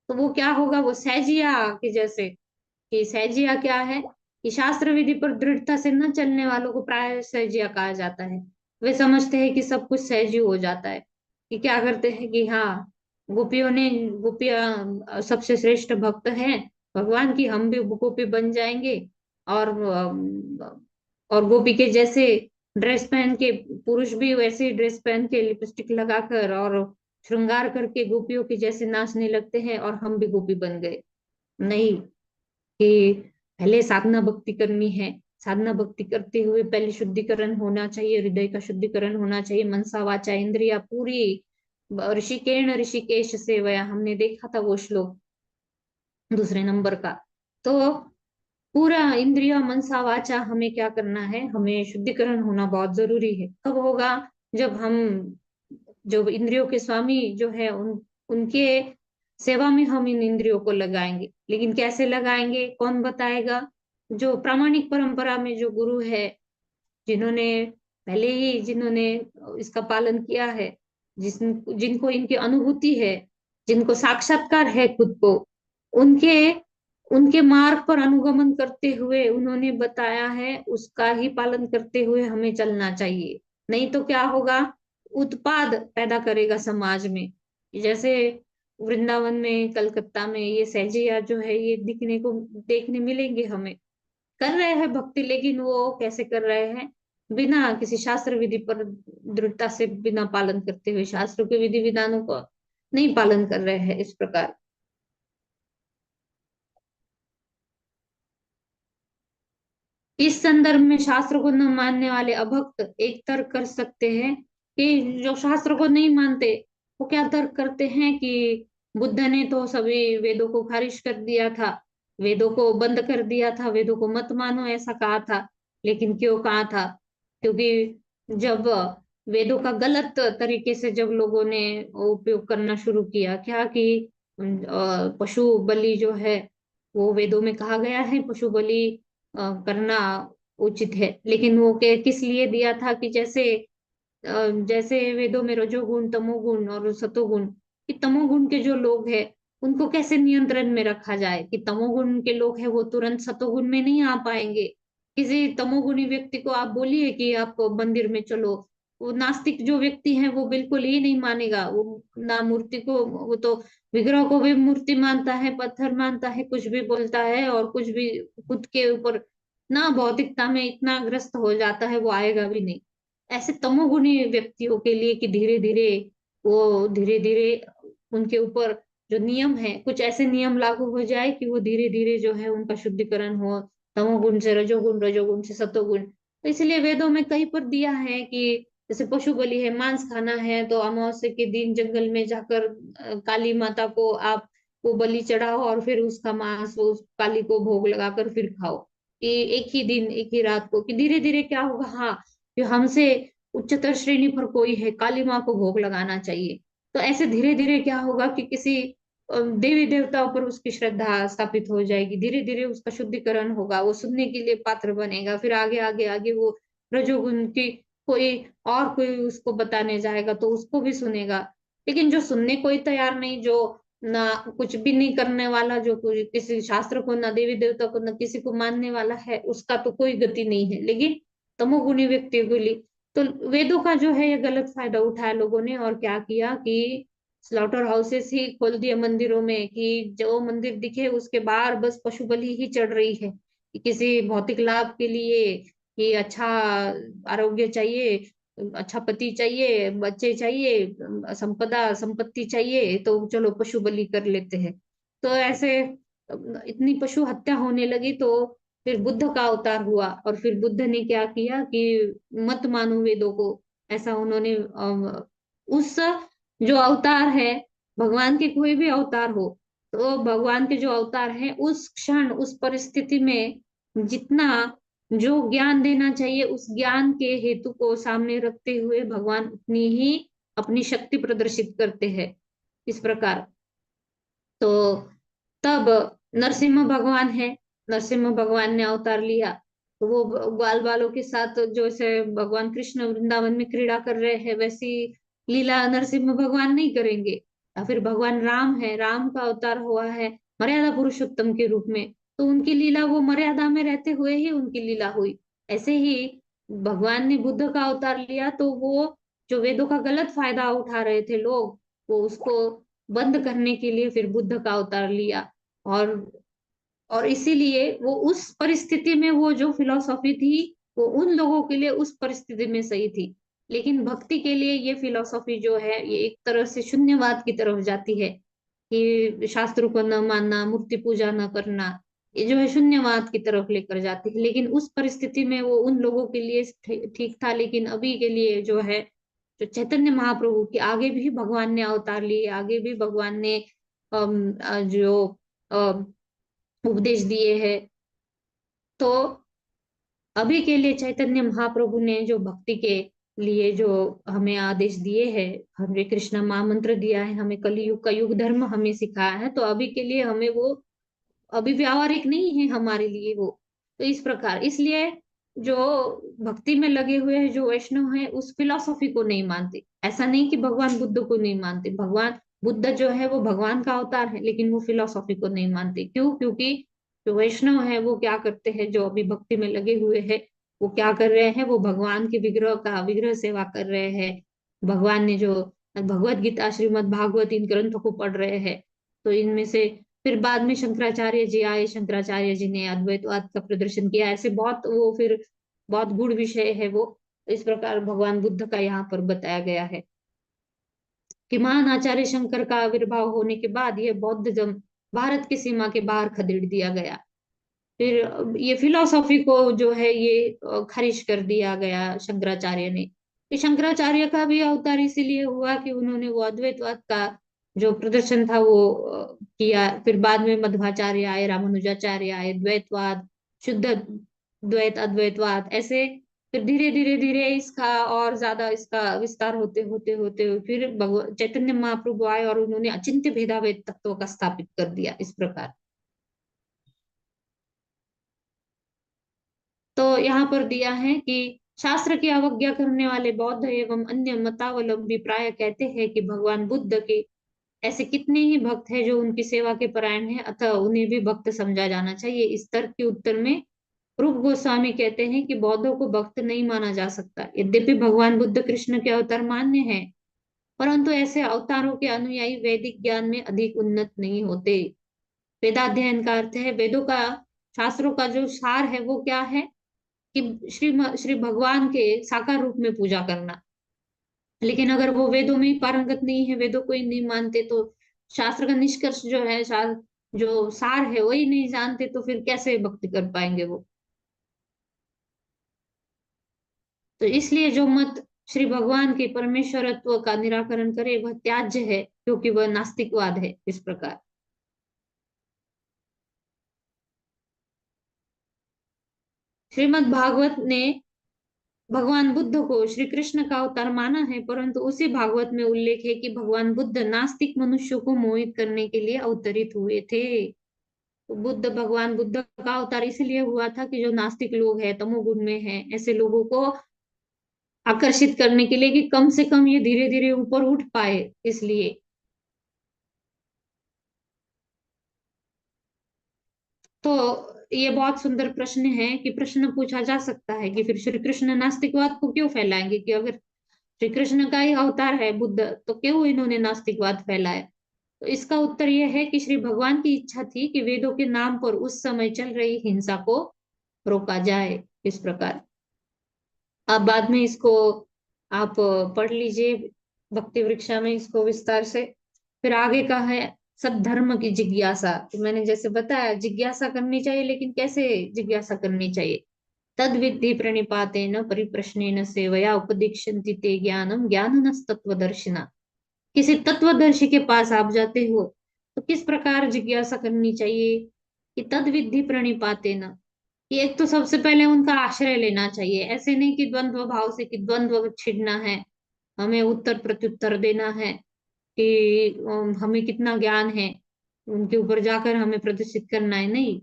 तो वो क्या होगा, वो सहजिया के जैसे। कि सहजिया क्या है कि शास्त्र विधि पर दृढ़ता से न चलने वालों को प्राय सहजिया कहा जाता है। वे समझते हैं कि सब कुछ सहजी हो जाता है। कि क्या करते हैं कि हाँ, गोपियां सबसे श्रेष्ठ भक्त हैं भगवान की, हम भी गोपी बन जाएंगे और गोपी के जैसे ड्रेस पहन के, पुरुष भी वैसे ड्रेस पहन के लिपस्टिक लगाकर और श्रृंगार करके गोपियों के जैसे नाचने लगते हैं और हम भी गोपी बन गए। नहीं, कि पहले साधना भक्ति करनी है। साधना भक्ति करते हुए पहले शुद्धिकरण होना चाहिए, हृदय का शुद्धिकरण होना चाहिए, मनसा वाचा इंद्रिया पूरी। ऋषिकेण ऋषिकेश सेवया, हमने देखा था वो श्लोक दूसरे नंबर का। तो पूरा इंद्रिया मनसा वाचा हमें क्या करना है, हमें शुद्धिकरण होना बहुत जरूरी है। कब होगा, जब हम जो इंद्रियों के स्वामी जो है उनके सेवा में हम इन इंद्रियों को लगाएंगे। लेकिन कैसे लगाएंगे, कौन बताएगा? जो प्रामाणिक परंपरा में जो गुरु है, जिन्होंने इसका पालन किया है, जिनको इनकी अनुभूति है, जिनको साक्षात्कार है खुद को, उनके मार्ग पर अनुगमन करते हुए उन्होंने बताया है, उसका ही पालन करते हुए हमें चलना चाहिए। नहीं तो क्या होगा, उत्पाद पैदा करेगा समाज में। जैसे वृंदावन में, कलकत्ता में ये सहजिया जो है ये देखने मिलेंगे हमें। कर रहे हैं भक्ति, लेकिन वो कैसे कर रहे हैं, बिना किसी शास्त्र विधि पर दृढ़ता से, बिना पालन करते हुए, शास्त्रों के विधि विधानों को नहीं पालन कर रहे हैं। इस प्रकार इस संदर्भ में शास्त्र को न मानने वाले अभक्त एक तर्क कर सकते हैं कि जो शास्त्र को नहीं मानते वो क्या तर्क करते हैं कि बुद्ध ने तो सभी वेदों को खारिज कर दिया था, वेदों को बंद कर दिया था, वेदों को मत मानो ऐसा कहा था। लेकिन क्यों कहा था? क्योंकि जब वेदों का गलत तरीके से जब लोगों ने उपयोग करना शुरू किया, क्या कि पशु बलि जो है वो वेदों में कहा गया है पशु बलि करना उचित है, लेकिन वो किस लिए दिया था कि जैसे वेदों में रजोगुण, तमोगुण और सतोगुण, कि तमोगुण के जो लोग हैं उनको कैसे नियंत्रण में रखा जाए, कि तमोगुण के लोग हैं वो तुरंत सतोगुण में नहीं आ पाएंगे। किसी तमोगुणी व्यक्ति को आप बोलिए कि आप मंदिर में चलो, वो नास्तिक जो व्यक्ति है वो बिल्कुल ही नहीं मानेगा। वो ना मूर्ति को, वो तो विग्रह को भी मूर्ति मानता है, पत्थर मानता है, कुछ भी बोलता है और कुछ भी खुद के ऊपर ना भौतिकता में इतना ग्रस्त हो जाता है, वो आएगा भी नहीं। ऐसे तमोगुणी व्यक्तियों के लिए कि धीरे धीरे उनके ऊपर जो नियम है, कुछ ऐसे नियम लागू हो जाए कि वो धीरे धीरे जो है उनका शुद्धिकरण हो, तमोगुण से रजोगुण, रजोगुण से सतोगुण। तो इसलिए वेदों में कहीं पर दिया है कि जैसे पशु बलि है, मांस खाना है तो अमावस्या के दिन जंगल में जाकर काली माता को आप वो बलि चढ़ाओ और फिर उसका मांस उस काली को भोग लगाकर फिर खाओ। कि एक ही दिन, एक ही रात को, कि धीरे धीरे क्या होगा, हाँ जो हमसे उच्चतर श्रेणी पर कोई है, काली माँ को भोग लगाना चाहिए। तो ऐसे धीरे धीरे क्या होगा कि किसी देवी देवताओं पर उसकी श्रद्धा स्थापित हो जाएगी, धीरे धीरे उसका शुद्धिकरण होगा, वो सुनने के लिए पात्र बनेगा, फिर आगे आगे आगे वो रजोगुण की कोई और कोई उसको बताने जाएगा तो उसको भी सुनेगा। लेकिन जो सुनने को ही तैयार नहीं, जो ना कुछ भी नहीं करने वाला, जो कोई किसी शास्त्र को, ना देवी देवता को, ना किसी को मानने वाला है, उसका तो कोई गति नहीं है। लेकिन तमोगुणी व्यक्ति के लिए तो वेदों का जो है ये गलत फायदा उठाया लोगों ने, और क्या किया कि स्लॉटर हाउसेस ही खोल दिए मंदिरों में, कि जो मंदिर दिखे उसके बाहर बस पशु बलि ही चढ़ रही है, कि किसी भौतिक लाभ के लिए, कि अच्छा आरोग्य चाहिए, अच्छा पति चाहिए, बच्चे चाहिए, संपदा संपत्ति चाहिए, तो चलो पशु बलि कर लेते हैं। तो ऐसे इतनी पशु हत्या होने लगी, तो फिर बुद्ध का अवतार हुआ, और फिर बुद्ध ने क्या किया कि मत मानो वेदों को, ऐसा उन्होंने उस जो अवतार है, भगवान के कोई भी अवतार हो, तो भगवान के जो अवतार है उस क्षण उस परिस्थिति में जितना जो ज्ञान देना चाहिए, उस ज्ञान के हेतु को सामने रखते हुए भगवान उतनी ही अपनी शक्ति प्रदर्शित करते हैं, इस प्रकार। तो तब नरसिम्हा भगवान है, नरसिम्हा भगवान ने अवतार लिया, तो वो ग्वाल बालों के साथ जैसे भगवान कृष्ण वृंदावन में क्रीड़ा कर रहे हैं, वैसी लीला नरसिम्हा भगवान नहीं करेंगे। या फिर भगवान राम है, राम का अवतार हुआ है मर्यादा पुरुषोत्तम के रूप में, तो उनकी लीला वो मर्यादा में रहते हुए ही उनकी लीला हुई। ऐसे ही भगवान ने बुद्ध का अवतार लिया, तो वो जो वेदों का गलत फायदा उठा रहे थे लोग, वो उसको बंद करने के लिए फिर बुद्ध का अवतार लिया। और और इसीलिए वो उस परिस्थिति में वो जो फिलॉसफी थी, वो उन लोगों के लिए उस परिस्थिति में सही थी। लेकिन भक्ति के लिए ये फिलॉसफी जो है ये एक तरह से शून्यवाद की तरफ जाती है, कि शास्त्रों को न मानना, मूर्ति पूजा न करना, ये जो है शून्यवाद की तरफ लेकर जाती है। लेकिन उस परिस्थिति में वो उन लोगों के लिए ठीक था, लेकिन अभी के लिए जो है, जो चैतन्य महाप्रभु के आगे भी भगवान ने अवतार लिए, आगे भी भगवान ने जो उपदेश दिए हैं, तो अभी के लिए चैतन्य महाप्रभु ने जो भक्ति के लिए जो हमें आदेश दिए हैं, हरे कृष्णा महामंत्र दिया है, हमें कलयुग का युग धर्म हमें सिखाया है, तो अभी के लिए हमें वो अभी व्यावहारिक नहीं है हमारे लिए वो। तो इस प्रकार, इसलिए जो भक्ति में लगे हुए हैं जो वैष्णव है, उस फिलॉसफी को नहीं मानते। ऐसा नहीं कि भगवान बुद्ध को नहीं मानते, भगवान बुद्ध जो है वो भगवान का अवतार है, लेकिन वो फिलॉसफी को नहीं मानते। क्यों? क्योंकि जो वैष्णव है वो क्या करते हैं, जो अभी भक्ति में लगे हुए हैं, वो क्या कर रहे हैं, वो भगवान के विग्रह का विग्रह सेवा कर रहे हैं। भगवान ने जो भगवत गीता, श्रीमद् भागवत, इन ग्रंथों को पढ़ रहे हैं। तो इनमें से फिर बाद में शंकराचार्य जी आए, शंकराचार्य जी ने अद्वैतवाद का प्रदर्शन किया। ऐसे बहुत वो फिर बहुत गूढ़ विषय है वो। इस प्रकार भगवान बुद्ध का यहाँ पर बताया गया है कि महान आचार्य शंकर का आविर्भाव होने के बाद यह बौद्ध धर्म भारत की सीमा के बाहर खदेड़ दिया गया। फिर ये फिलॉसफी को जो है ये खारिज कर दिया गया शंकराचार्य ने। कि शंकराचार्य का भी अवतार इसीलिए हुआ कि उन्होंने वो अद्वैतवाद का जो प्रदर्शन था वो किया। फिर बाद में मध्वाचार्य आए, रामानुजाचार्य आए, द्वैतवाद, शुद्ध द्वैत, अद्वैतवाद, ऐसे फिर धीरे धीरे धीरे इसका और ज्यादा इसका विस्तार होते होते होते फिर चैतन्य महाप्रभु आए और उन्होंने अचिंत्य भेदाभेद तत्व का स्थापित कर दिया, इस प्रकार। तो यहाँ पर दिया है कि शास्त्र की अवज्ञा करने वाले बौद्ध एवं अन्य मतावलंबी प्राय कहते हैं कि भगवान बुद्ध के ऐसे कितने ही भक्त हैं जो उनकी सेवा के परायण हैं, अतः उन्हें भी भक्त समझा जाना चाहिए। इस तर्क के उत्तर में रूप गोस्वामी कहते हैं कि बौद्धों को भक्त नहीं माना जा सकता। यद्यपि भगवान बुद्ध कृष्ण के अवतार मान्य है, परंतु ऐसे अवतारों के अनुयायी वैदिक ज्ञान में अधिक उन्नत नहीं होते। वेदाध्ययन का अर्थ है वेदों का, शास्त्रों का जो सार है वो क्या है कि श्री भगवान के साकार रूप में पूजा करना। लेकिन अगर वो वेदों में ही पारंगत नहीं है, वेदों को ही नहीं मानते, तो शास्त्र का निष्कर्ष जो है, जो सार है वही नहीं जानते, तो फिर कैसे भक्ति कर पाएंगे वो। तो इसलिए जो मत श्री भगवान के परमेश्वरत्व का निराकरण करे वह त्याज्य है, क्योंकि वह नास्तिकवाद है, इस प्रकार। श्रीमद् भागवत ने भगवान बुद्ध को श्री कृष्ण का अवतार माना है, परंतु उसी भागवत में उल्लेख है कि भगवान बुद्ध नास्तिक मनुष्यों को मोहित करने के लिए अवतरित हुए थे। तो भगवान बुद्ध का अवतार इसलिए हुआ था कि जो नास्तिक लोग हैं, तमोगुण में हैं, ऐसे लोगों को आकर्षित करने के लिए कि कम से कम ये धीरे धीरे ऊपर उठ पाए, इसलिए। तो ये बहुत सुंदर प्रश्न है कि प्रश्न पूछा जा सकता है कि फिर श्री कृष्ण नास्तिकवाद को क्यों फैलाएंगे, कि अगर श्री कृष्ण का ही अवतार है बुद्ध, तो क्यों इन्होंने नास्तिकवाद फैलाया। तो इसका उत्तर यह है कि श्री भगवान की इच्छा थी कि वेदों के नाम पर उस समय चल रही हिंसा को रोका जाए। इस प्रकार आप बाद में इसको आप पढ़ लीजिए भक्ति वृक्षा में इसको विस्तार से। फिर आगे का है सद्धर्म की जिज्ञासा। तो मैंने जैसे बताया जिज्ञासा करनी चाहिए, लेकिन कैसे जिज्ञासा करनी चाहिए। तद विद्धि प्रणिपातेन परिप्रश्नेन सेवया उपदीक्षन्ति ते ज्ञानम ज्ञाननस तत्वदर्शिना। किसी तत्वदर्शी के पास आप जाते हो तो किस प्रकार जिज्ञासा करनी चाहिए कि तद विद्धि प्रणिपातेन, कि एक तो सबसे पहले उनका आश्रय लेना चाहिए। ऐसे नहीं कि द्वंद्व भाव से कि द्वंद्व छिड़ना है, हमें उत्तर प्रत्युत्तर देना है कि हमें कितना ज्ञान है, उनके ऊपर जाकर हमें प्रदर्शित करना है। नहीं,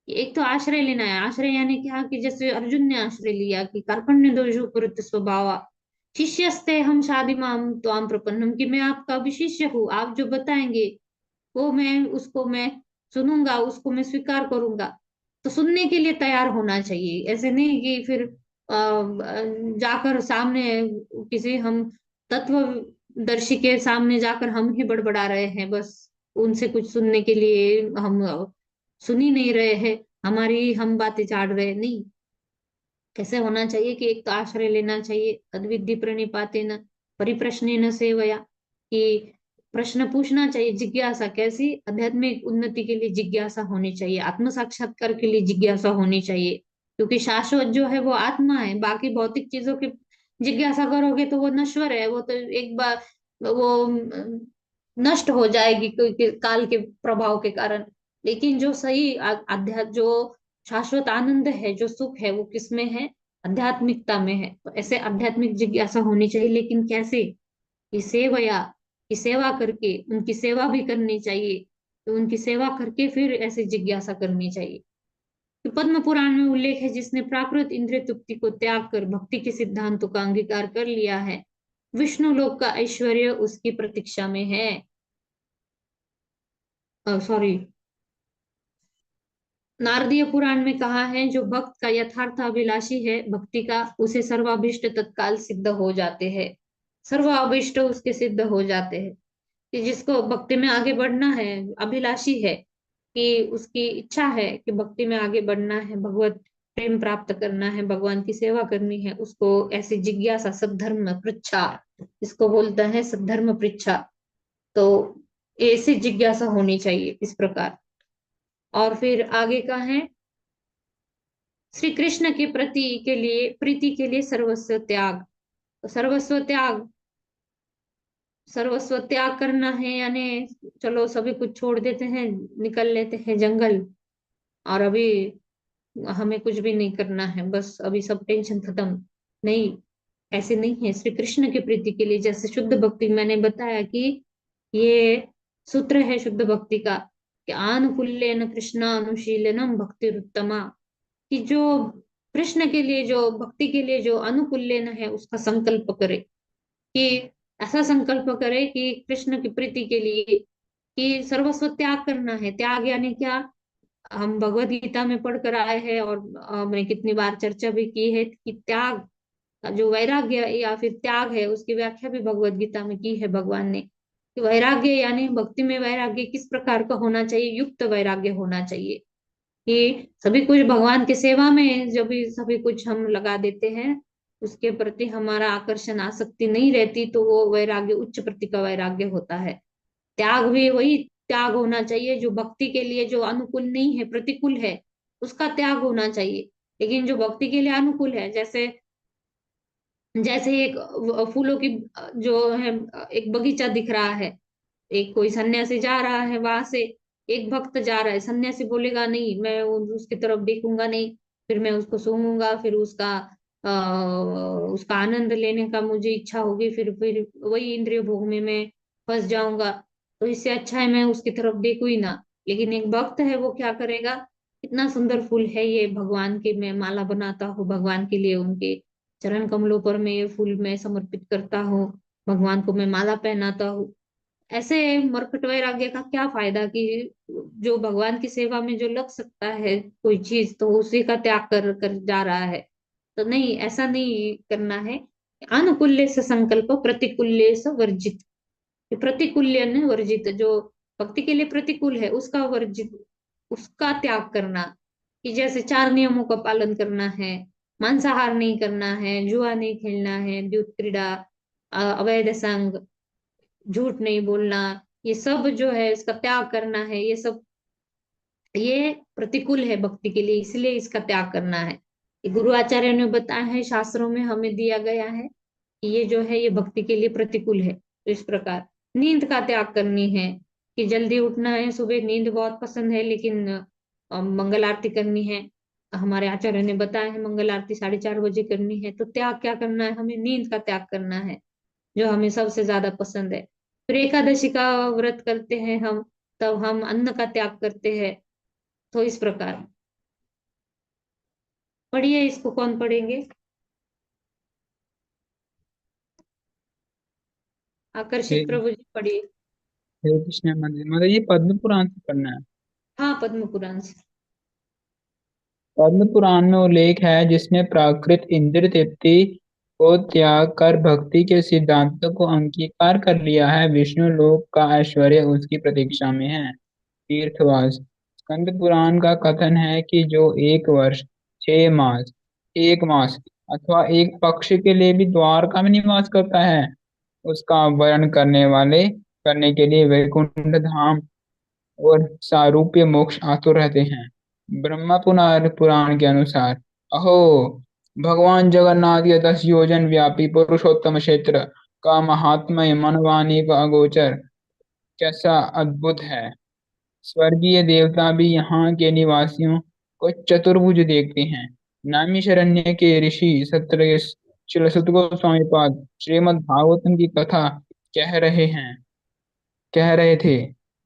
एक तो आश्रय लेना है। आश्रय यानी क्या, कि जैसे अर्जुन ने आश्रय लिया कि कार्पण्य दोषो प्रवृत्ति स्वभाव शिष्यस्ते हम शादी माम त्वाम प्रपन्नम, कि मैं आपका भी शिष्य हूँ, आप जो बताएंगे वो मैं सुनूंगा, उसको मैं स्वीकार करूंगा। तो सुनने के लिए तैयार होना चाहिए। ऐसे नहीं कि फिर जाकर सामने किसी हम तत्वदर्शी के सामने जाकर हम ही बड़बड़ा रहे हैं, बस उनसे कुछ सुनने के लिए हम सुन ही नहीं रहे हैं, हमारी हम बातें चाड़ रहे हैं। नहीं, कैसे होना चाहिए कि एक तो आश्रय लेना चाहिए, तद्विद्धि प्रणिपातेन परिप्रश्नेन सेवया, कि प्रश्न पूछना चाहिए। जिज्ञासा कैसी, आध्यात्मिक उन्नति के लिए जिज्ञासा होनी चाहिए, आत्म साक्षात्कार के लिए जिज्ञासा होनी चाहिए। क्योंकि शाश्वत जो है वो आत्मा है, बाकी भौतिक चीजों की जिज्ञासा करोगे तो वो नश्वर है, वो तो एक बार वो नष्ट हो जाएगी काल के प्रभाव के कारण। लेकिन जो सही आध्यात्म, जो शाश्वत आनंद है, जो सुख है, वो किसमें है, आध्यात्मिकता में है। तो ऐसे आध्यात्मिक जिज्ञासा होनी चाहिए। लेकिन कैसे, कि सेवया, की सेवा करके, उनकी सेवा भी करनी चाहिए। तो उनकी सेवा करके फिर ऐसे जिज्ञासा करनी चाहिए। तो पद्म पुराण में उल्लेख है, जिसने प्राकृत इंद्रिय तृप्ति को त्याग कर भक्ति के सिद्धांतों का अंगीकार कर लिया है, विष्णु लोक का ऐश्वर्य उसकी प्रतीक्षा में है। सॉरी, नारदीय पुराण में कहा है, जो भक्त का यथार्थ अभिलाषी है भक्ति का, उसे सर्वाभिष्ट तत्काल सिद्ध हो जाते हैं। सर्वाभिष्ट उसके सिद्ध हो जाते हैं। कि जिसको भक्ति में आगे बढ़ना है, अभिलाषी है, कि उसकी इच्छा है कि भक्ति में आगे बढ़ना है, भगवत प्रेम प्राप्त करना है, भगवान की सेवा करनी है, उसको ऐसी जिज्ञासा, सद्धर्म पृच्छा, इसको बोलता है सद्धर्म पृच्छा। तो ऐसी जिज्ञासा होनी चाहिए इस प्रकार। और फिर आगे का है श्री कृष्ण के प्रति के लिए, प्रीति के लिए सर्वस्व त्याग। तो सर्वस्व त्याग करना है, यानी चलो सभी कुछ छोड़ देते हैं, निकल लेते हैं जंगल, और अभी हमें कुछ भी नहीं करना है, बस अभी सब टेंशन खत्म। नहीं, ऐसे नहीं है। श्री कृष्ण के प्रीति के लिए, जैसे शुद्ध भक्ति मैंने बताया कि ये सूत्र है शुद्ध भक्ति का, कि आनुकूल्यन कृष्णानुशीलनम भक्ति उत्तमा, कि जो कृष्ण के लिए, जो भक्ति के लिए जो अनुकूल्यन है, उसका संकल्प करे, कि ऐसा संकल्प करे कि कृष्ण की प्रीति के लिए कि सर्वस्व त्याग करना है। त्याग यानी क्या, हम भगवत गीता में पढ़कर आए हैं, और हमने कितनी बार चर्चा भी की है कि त्याग, जो वैराग्य या फिर त्याग है, उसकी व्याख्या भी भगवत गीता में की है भगवान ने। कि वैराग्य यानी भक्ति में वैराग्य किस प्रकार का होना चाहिए, युक्त वैराग्य होना चाहिए। कि सभी कुछ भगवान की सेवा में जब भी सभी कुछ हम लगा देते हैं, उसके प्रति हमारा आकर्षण, आसक्ति नहीं रहती, तो वो वैराग्य उच्च प्रति का वैराग्य होता है। त्याग भी वही त्याग होना चाहिए जो भक्ति के लिए जो अनुकूल नहीं है, प्रतिकूल है, उसका त्याग होना चाहिए। लेकिन जो भक्ति के लिए अनुकूल है, जैसे जैसे एक फूलों की जो है, एक बगीचा दिख रहा है, एक कोई सन्यासी जा रहा है, वहां से एक भक्त जा रहा है, सन्यासी बोलेगा नहीं, मैं उसकी तरफ देखूंगा नहीं, फिर मैं उसको सूंघूंगा, फिर उसका उसका आनंद लेने का मुझे इच्छा होगी, फिर वही इंद्रिय भोग में मैं फंस जाऊंगा। तो इससे अच्छा है मैं उसकी तरफ देखूं ही ना। लेकिन एक भक्त है, वो क्या करेगा, इतना सुंदर फूल है ये, भगवान की मैं माला बनाता हूँ, भगवान के लिए उनके चरण कमलों पर मैं ये फूल मैं समर्पित करता हूँ, भगवान को मैं माला पहनाता हूँ। ऐसे मरकट वैराग्य का क्या फायदा कि जो भगवान की सेवा में जो लग सकता है कोई चीज, तो उसी का त्याग कर कर जा रहा है। तो नहीं, ऐसा नहीं करना है। अनुकूल्य से संकल्प, प्रतिकूल्य से वर्जित। प्रतिकूल्य ने वर्जित, जो भक्ति के लिए प्रतिकूल है उसका वर्जित, उसका त्याग करना। कि जैसे 4 नियमों का पालन करना है, मांसाहार नहीं करना है, जुआ नहीं खेलना है, द्यूत क्रीड़ा, अवैध संग, झूठ नहीं बोलना, ये सब जो है इसका त्याग करना है। ये सब ये प्रतिकूल है भक्ति के लिए, इसलिए इसका त्याग करना है। ये गुरु आचार्य ने बताया है, शास्त्रों में हमें दिया गया है कि ये जो है ये भक्ति के लिए प्रतिकूल है। तो इस प्रकार नींद का त्याग करनी है, कि जल्दी उठना है, सुबह नींद बहुत पसंद है लेकिन मंगल आरती करनी है, हमारे आचार्य ने बताया है मंगल आरती 4:30 बजे करनी है। तो त्याग क्या करना है, हमें नींद का त्याग करना है, जो हमें सबसे ज्यादा पसंद है। फिर एकादशी का व्रत करते हैं हम, तब हम अन्न का त्याग करते हैं। तो इस प्रकार पढ़िए, इसको कौन पढ़ेंगे? आकर्षित हरे प्रभु जी पढ़िए। हरे कृष्ण मंदिर, मतलब ये पद्म पुराण से पढ़ना है। हाँ, पद्म पुराण से। पद्म पुराण में उल्लेख है जिसने प्राकृत इंद्रिय तृप्ति को त्याग कर भक्ति के सिद्धांतों को अंगीकार कर लिया है, विष्णु लोक का ऐश्वर्य उसकी प्रतीक्षा में है। तीर्थवास। स्कंद पुराण का कथन है कि जो 1 वर्ष 6 मास, 1 मास अथवा एक पक्ष के लिए भी द्वारका में निवास करता है, उसका वर्ण करने के लिए वैकुंठ धाम और सारूप्य मोक्ष आतुर रहते हैं। ब्रह्मा पुराण के अनुसार, अहो, भगवान जगन्नाथ के 10 योजन व्यापी पुरुषोत्तम क्षेत्र का महात्म्य मनवानी का अगोचर कैसा अद्भुत है। स्वर्गीय देवता भी यहाँ के निवासियों को चतुर्भुज देखते हैं। नैमिषारण्य के ऋषि सत्र श्रील गोस्वामी पाद श्रीमद् भागवतम की कथा कह रहे थे।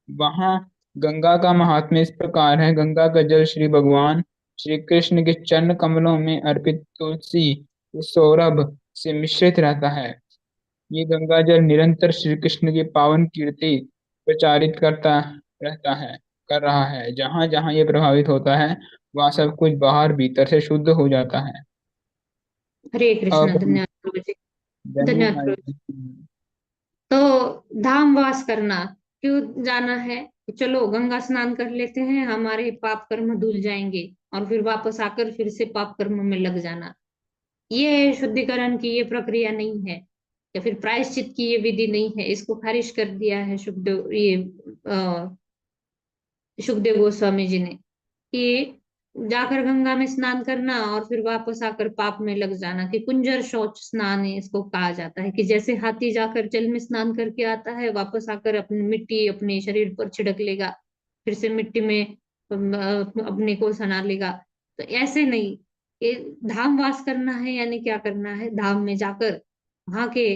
वहां गंगा का महात्म्य इस प्रकार है। गंगा का जल श्री भगवान श्री कृष्ण के चरण कमलों में अर्पित तुलसी के सौरभ से मिश्रित रहता है। ये गंगा जल निरंतर श्री कृष्ण की पावन कीर्ति प्रचारित कर रहा है। जहां जहां ये प्रभावित होता है वह सब कुछ बाहर भीतर से शुद्ध हो जाता है। हरे कृष्ण। अब धन्यवाद प्रभु जी। धन्यवाद प्रभु जी। धन्यवाद। तो धाम वास करना क्यों जाना है? कि चलो गंगा स्नान कर लेते हैं, हमारे पाप कर्म धुल जाएंगे, और फिर वापस आकर फिर से पाप कर्म में लग जाना। ये शुद्धिकरण की ये प्रक्रिया नहीं है, या फिर प्रायश्चित की ये विधि नहीं है। इसको खारिज कर दिया है सुखदेव गोस्वामी जी ने, कि जाकर गंगा में स्नान करना और फिर वापस आकर पाप में लग जाना, कि कुंजर शौच स्नान है इसको कहा जाता है। कि जैसे हाथी जाकर जल में स्नान करके आता है, वापस आकर अपनी मिट्टी अपने शरीर पर छिड़क लेगा, फिर से मिट्टी में अपने को सना लेगा। तो ऐसे नहीं, ये धाम वास करना है, यानी क्या करना है, धाम में जाकर वहां के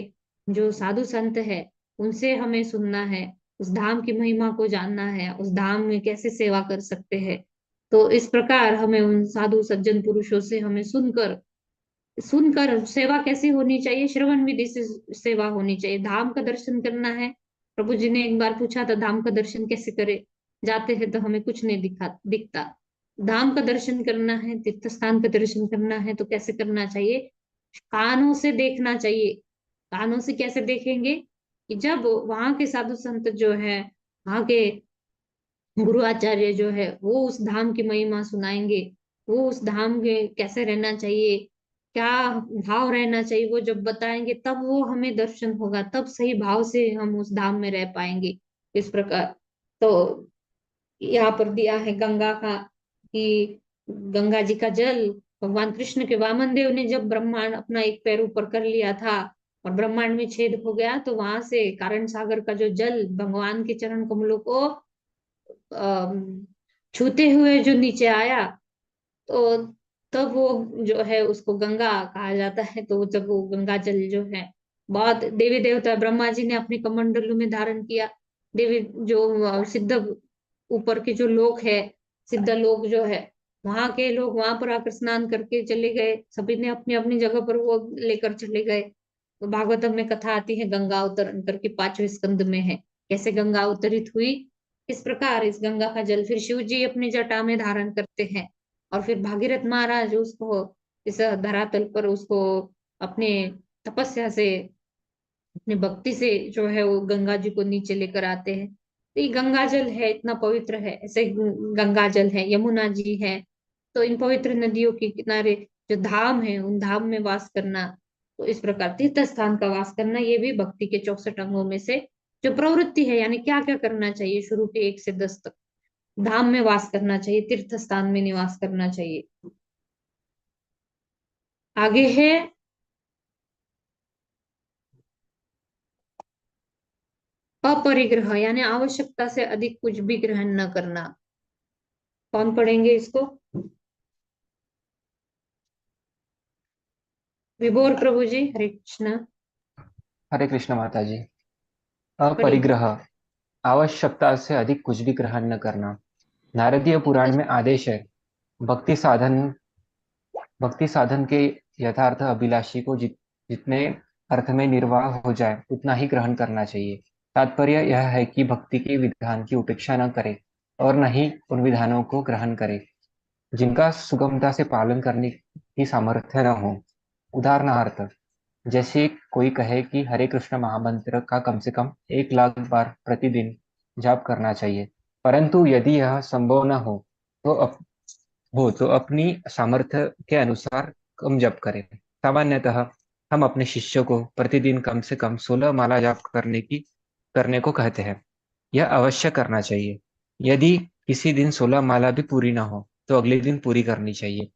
जो साधु संत है उनसे हमें सुनना है, उस धाम की महिमा को जानना है, उस धाम में कैसे सेवा कर सकते हैं। तो इस प्रकार हमें उन साधु सज्जन पुरुषों से हमें सुनकर सुनकर सेवा कैसी होनी चाहिए, श्रवण विधि से सेवा होनी चाहिए। धाम का दर्शन करना है, प्रभु जी ने एक बार पूछा था धाम का दर्शन कैसे करे, जाते हैं तो हमें कुछ नहीं दिखता। धाम का दर्शन करना है, तीर्थ स्थान का दर्शन करना है, तो कैसे करना चाहिए? कानों से देखना चाहिए। कानों से कैसे देखेंगे? कि जब वहां के साधु संत जो है, वहां के गुरु आचार्य जो है, वो उस धाम की महिमा सुनाएंगे, वो उस धाम में कैसे रहना चाहिए, क्या भाव रहना चाहिए, वो जब बताएंगे तब वो हमें दर्शन होगा, तब सही भाव से हम उस धाम में रह पाएंगे। इस प्रकार तो यहाँ पर दिया है गंगा का, कि गंगा जी का जल भगवान कृष्ण के वामन देव ने जब ब्रह्मांड अपना एक पैर ऊपर कर लिया था और ब्रह्मांड में छेद हो गया, तो वहां से कारण सागर का जो जल भगवान के चरण कमलों को छूते हुए जो नीचे आया, तो तब वो जो है उसको गंगा कहा जाता है। तो जब वो गंगा जल जो है, बहुत देवी देवता, ब्रह्मा जी ने अपने कमंडलू में धारण किया। देवी जो सिद्ध ऊपर के जो लोग है, सिद्ध लोग जो है, वहां के लोग वहां पर आकर स्नान करके चले गए, सभी ने अपनी अपनी जगह पर वो लेकर चले गए। तो भागवतम में कथा आती है गंगा अवतरण करके, 5वें स्कंद में है, कैसे गंगा अवतरित हुई। इस प्रकार इस गंगा का जल फिर शिव जी अपनी जटा में धारण करते हैं, और फिर भागीरथ महाराज उसको इस धरातल पर उसको अपने तपस्या से, अपनी भक्ति से जो है वो गंगा जी को नीचे लेकर आते हैं। तो ये गंगा जल है, इतना पवित्र है। ऐसे गंगा जल है, यमुना जी है। तो इन पवित्र नदियों के किनारे जो धाम है, उन धाम में वास करना, तो इस प्रकार तीर्थ स्थान का वास करना, ये भी भक्ति के 64 अंगों में से जो प्रवृत्ति है। यानी क्या क्या करना चाहिए शुरू के 1 से 10 तक। धाम में वास करना चाहिए, तीर्थ स्थान में निवास करना चाहिए। आगे है अपरिग्रह, यानी आवश्यकता से अधिक कुछ भी ग्रहण न करना। कौन पढ़ेंगे इसको? विभोर प्रभु जी, हरे कृष्णा। हरे कृष्ण माता जी। पढ़िए। अपरिग्रह, आवश्यकता से अधिक कुछ भी ग्रहण न करना। नारदीय पुराण में आदेश है, भक्ति साधन भक्ति साधन के यथार्थ अभिलाषी को जितने अर्थ में निर्वाह हो जाए उतना ही ग्रहण करना चाहिए। तात्पर्य यह है कि भक्ति के विधान की उपेक्षा न करे और न ही उन विधानों को ग्रहण करे जिनका सुगमता से पालन करने की सामर्थ्य न हो। उदाहरणार्थ, जैसे कोई कहे कि हरे कृष्ण महामंत्र का कम से कम 1 लाख बार प्रतिदिन जाप करना चाहिए, परंतु यदि यह संभव न हो तो अपनी सामर्थ्य के अनुसार कम जप करें। सामान्यतः हम अपने शिष्यों को प्रतिदिन कम से कम 16 माला जाप करने को कहते हैं। यह अवश्य करना चाहिए। यदि किसी दिन 16 माला भी पूरी ना हो तो अगले दिन पूरी करनी चाहिए।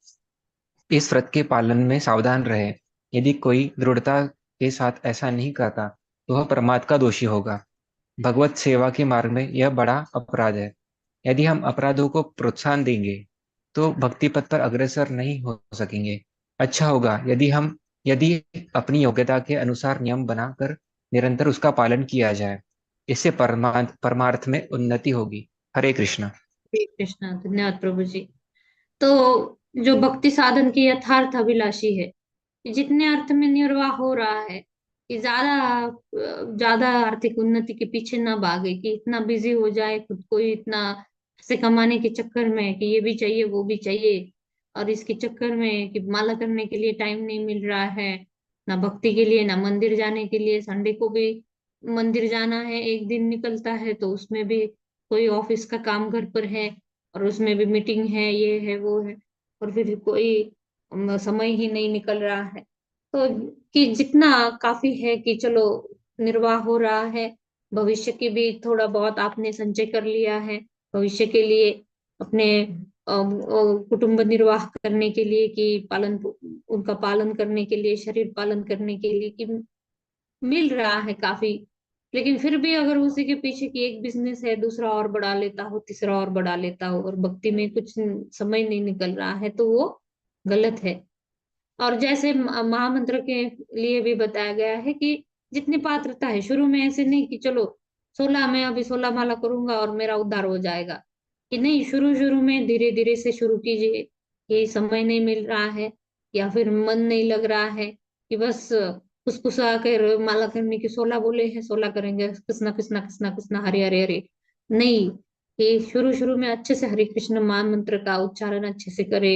इस व्रत के पालन में सावधान रहे। यदि कोई दृढ़ता के साथ ऐसा नहीं करता तो वह प्रमाद का दोषी होगा। भगवत सेवा के मार्ग में यह बड़ा अपराध है। यदि हम अपराधों को प्रोत्साहन देंगे तो भक्ति पथ पर अग्रसर नहीं हो सकेंगे। अच्छा होगा यदि अपनी योग्यता के अनुसार नियम बनाकर निरंतर उसका पालन किया जाए। इससे परमार्थ में उन्नति होगी। हरे कृष्ण। हरे कृष्णा, धन्यवाद प्रभु जी। तो जो भक्ति साधन की यथार्थ अभिलाषी है, कि जितने अर्थ में निर्वाह हो रहा है, कि ज्यादा आर्थिक उन्नति के पीछे ना भागे, कि इतना बिजी हो जाए खुद को ही इतना पैसे कमाने के चक्कर में कि ये भी चाहिए वो भी चाहिए, और इसके चक्कर में कि माला करने के लिए टाइम नहीं मिल रहा है, ना भक्ति के लिए ना मंदिर जाने के लिए। संडे को भी मंदिर जाना है, एक दिन निकलता है तो उसमें भी कोई ऑफिस का काम घर पर है, और उसमें भी मीटिंग है, ये है वो है, और फिर कोई समय ही नहीं निकल रहा है। तो कि जितना काफी है कि चलो निर्वाह हो रहा है, भविष्य की भी थोड़ा बहुत आपने संचय कर लिया है, भविष्य के लिए अपने कुटुंब निर्वाह करने के लिए, कि उनका पालन करने के लिए, शरीर पालन करने के लिए, कि मिल रहा है काफी। लेकिन फिर भी अगर उसी के पीछे की एक बिजनेस है, दूसरा और बढ़ा लेता हो, तीसरा और बढ़ा लेता हो, और भक्ति में कुछ समय नहीं निकल रहा है, तो वो गलत है। और जैसे महामंत्र के लिए भी बताया गया है कि जितनी पात्रता है, शुरू में ऐसे नहीं कि चलो 16, मैं अभी 16 माला करूंगा और मेरा उद्धार हो जाएगा, कि नहीं, शुरू शुरू में धीरे धीरे से शुरू कीजिए। कि समय नहीं मिल रहा है, या फिर मन नहीं लग रहा है, कि बस फुसफुसा कर माला करने की 16 बोले हैं 16 करेंगे, कृष्णा कृष्णा कृष्णा कृष्णा हरे हरे हरे। नहीं, कि शुरू शुरू में अच्छे से हरे कृष्ण महामंत्र का उच्चारण अच्छे से करे,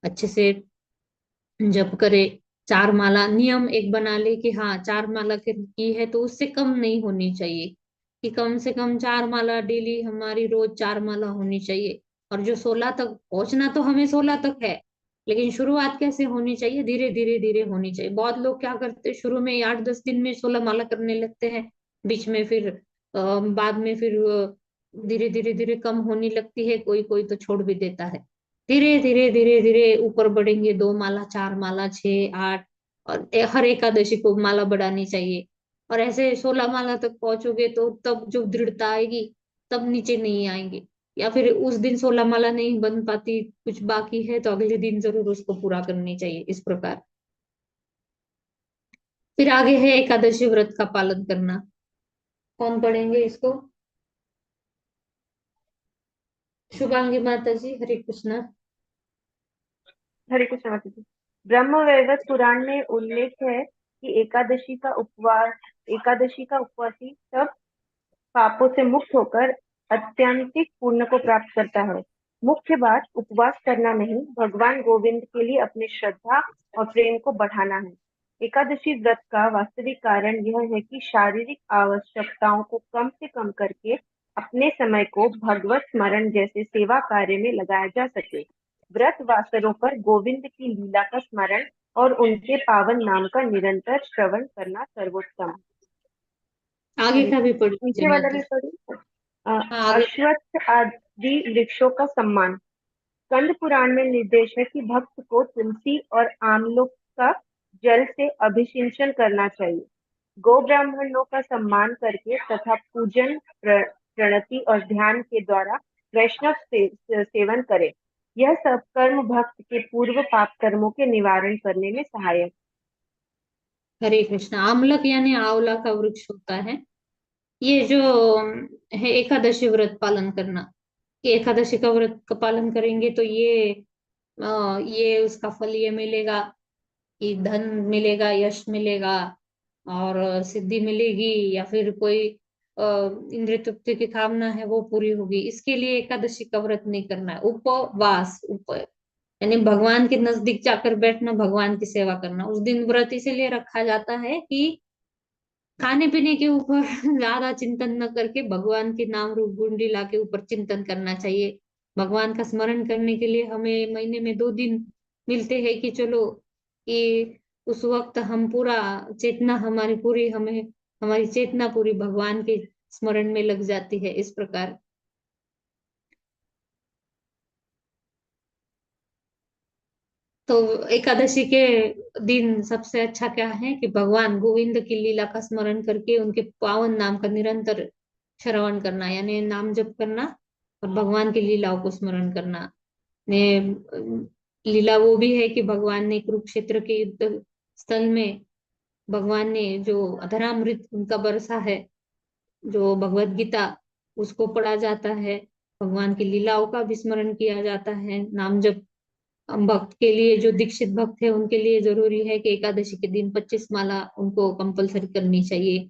अच्छे से जप करे। 4 माला नियम एक बना ले कि हाँ 4 माला की है तो उससे कम नहीं होनी चाहिए, कि कम से कम 4 माला डेली, हमारी रोज 4 माला होनी चाहिए। और जो 16 तक पहुंचना, तो हमें 16 तक है, लेकिन शुरुआत कैसे होनी चाहिए? धीरे धीरे धीरे होनी चाहिए। बहुत लोग क्या करते हैं, शुरू में 8-10 दिन में 16 माला करने लगते हैं, बीच में फिर बाद में फिर धीरे धीरे धीरे कम होने लगती है, कोई कोई तो छोड़ भी देता है। धीरे धीरे धीरे धीरे ऊपर बढ़ेंगे, 2 माला, 4 माला, 6, 8, और हर एकादशी को माला बढ़ानी चाहिए। और ऐसे 16 माला तक पहुंचोगे तो तब जो दृढ़ता आएगी, तब नीचे नहीं आएंगे। या फिर उस दिन 16 माला नहीं बन पाती, कुछ बाकी है तो अगले दिन जरूर उसको पूरा करनी चाहिए, इस प्रकार। फिर आगे है एकादशी व्रत का पालन करना। कौन पढ़ेंगे इसको? शुभांगी माता जी, हरे कृष्णा। हरे कृष्ण माता जी। ब्रह्मवैवर्त पुराण में उल्लेख है कि एकादशी का उपवासी सब पापों से मुक्त होकर अत्यंतिक पुण्य को प्राप्त करता है। मुख्य बात उपवास करना नहीं, भगवान गोविंद के लिए अपनी श्रद्धा और प्रेम को बढ़ाना है। एकादशी व्रत का वास्तविक कारण यह है कि शारीरिक आवश्यकताओं को कम से कम करके अपने समय को भगवत स्मरण जैसे सेवा कार्य में लगाया जा सके। व्रत वासरों पर गोविंद की लीला का स्मरण और उनके पावन नाम का निरंतर श्रवण करना सर्वोत्तम। आगे का भी पढ़ लीजिए नीचे वाला माता भी जी। पढ़ी। आगे अश्वत्थ आदि वृक्षों का सम्मान। स्कंद पुराण में निर्देश है कि भक्त को तुलसी और आमलोक का जल से अभिषेचन करना चाहिए। गौ ब्राह्मणों का सम्मान करके तथा पूजन, प्रणति और ध्यान के द्वारा वैष्णव सेवन करे। यह सब कर्म भक्त के पूर्व पाप कर्मों के निवारण करने में सहायक। हरे कृष्ण। आमलक यानी आंवला का वृक्ष होता है। ये जो है एकादशी व्रत पालन करना, कि एकादशी का व्रत का पालन करेंगे तो ये उसका फल ये मिलेगा कि धन मिलेगा, यश मिलेगा और सिद्धि मिलेगी, या फिर कोई इंद्रिय तृप्ति की कामना है वो पूरी होगी। इसके लिए एकादशी का व्रत नहीं करना है। उपवास यानी भगवान के नजदीक जाकर बैठना, भगवान की सेवा करना। उस दिन व्रत इसीलिए रखा जाता है कि खाने पीने के ऊपर ज्यादा चिंतन न करके भगवान के नाम रूप गुण लीला के ऊपर चिंतन करना चाहिए। भगवान का स्मरण करने के लिए हमें महीने में 2 दिन मिलते हैं कि चलो कि उस वक्त हम पूरा चेतना हमारी पूरी हमें हमारी चेतना पूरी भगवान के स्मरण में लग जाती है, इस प्रकार। तो एकादशी के दिन सबसे अच्छा क्या है कि भगवान गोविंद की लीला का स्मरण करके उनके पावन नाम का निरंतर श्रवण करना, यानी नाम जप करना और भगवान की लीलाओं को स्मरण करना। ने लीला वो भी है कि भगवान ने कुरुक्षेत्र के युद्ध स्थल में भगवान ने जो अधरामृत उनका बरसा है, जो भगवत गीता, उसको पढ़ा जाता है। भगवान की लीलाओं का भी स्मरण किया जाता है। नाम जप भक्त के लिए, जो दीक्षित भक्त है उनके लिए जरूरी है कि एकादशी के दिन 25 माला उनको कंपलसरी करनी चाहिए।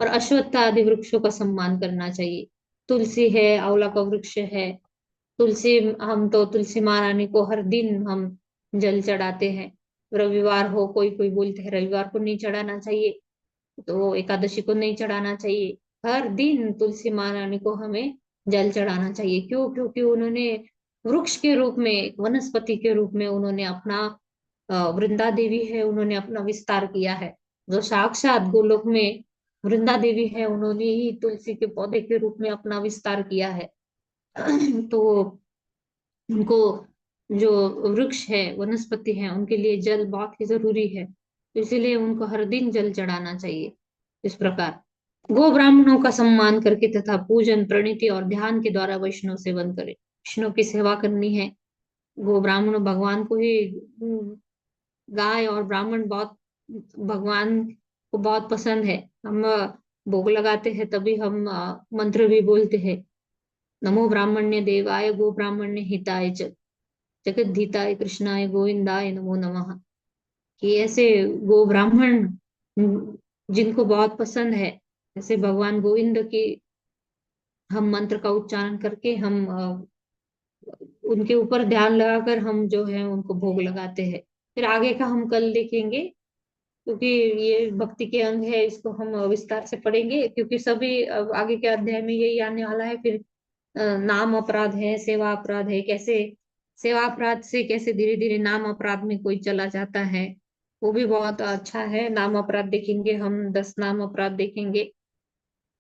और अश्वत्थ आदि वृक्षों का सम्मान करना चाहिए। तुलसी है, आंवला का वृक्ष है। तुलसी, हम तो तुलसी महारानी को हर दिन हम जल चढ़ाते हैं। रविवार हो, कोई कोई बोलते हैं रविवार को नहीं चढ़ाना चाहिए, तो एकादशी को नहीं चढ़ाना चाहिए। हर दिन तुलसी महारानी को हमें जल चढ़ाना चाहिए। क्यों? क्योंकि उन्होंने वृक्ष के रूप में, वनस्पति के रूप में उन्होंने अपना वृंदा देवी है, उन्होंने अपना विस्तार किया है। जो साक्षात गोलोक में वृंदा देवी है, उन्होंने ही तुलसी के पौधे के रूप में अपना विस्तार किया है। तो उनको, जो वृक्ष है, वनस्पति है, उनके लिए जल बहुत ही जरूरी है, तो इसीलिए उनको हर दिन जल चढ़ाना चाहिए। इस प्रकार गो ब्राह्मणों का सम्मान करके तथा पूजन, प्रणीति और ध्यान के द्वारा वैष्णव सेवन करे। वैष्णव की सेवा करनी है। गो ब्राह्मण भगवान को ही, गाय और ब्राह्मण बहुत भगवान को बहुत पसंद है। हम भोग लगाते हैं तभी हम मंत्र भी बोलते हैं, नमो ब्राह्मण्य देवाय गो ब्राह्मण्य हिताय च जगद्धिताय कृष्णाय गोविंदाय नमो नमः। कि ऐसे गो ब्राह्मण जिनको बहुत पसंद है, ऐसे भगवान गोविंद की हम मंत्र का उच्चारण करके हम उनके ऊपर ध्यान लगाकर हम जो है उनको भोग लगाते हैं। फिर आगे का हम कल देखेंगे, क्योंकि ये भक्ति के अंग है, इसको हम विस्तार से पढ़ेंगे, क्योंकि सभी आगे के अध्याय में यही आने वाला है। फिर नाम अपराध है, सेवा अपराध है, कैसे सेवा अपराध से कैसे धीरे धीरे नाम अपराध में कोई चला जाता है, वो भी बहुत अच्छा है। नाम अपराध देखेंगे हम, 10 नाम अपराध देखेंगे।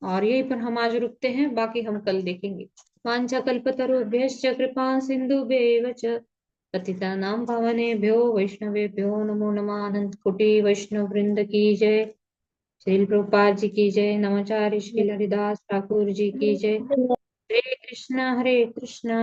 और यहीं पर हम आज रुकते हैं, बाकी हम कल देखेंगे। वाञ्छाकल्पतरुभ्यश्च कृपा सिन्धुभ्यैव च पतितानां पावनेभ्यो वैष्णवेभ्यो नमो नमः। अनंत कोटि वैष्णव वृंद की जय। श्रील प्रभुपाद जी की जय। नमाचार्य श्री हरिदास ठाकुर जी की जय। हरे कृष्णा हरे कृष्णा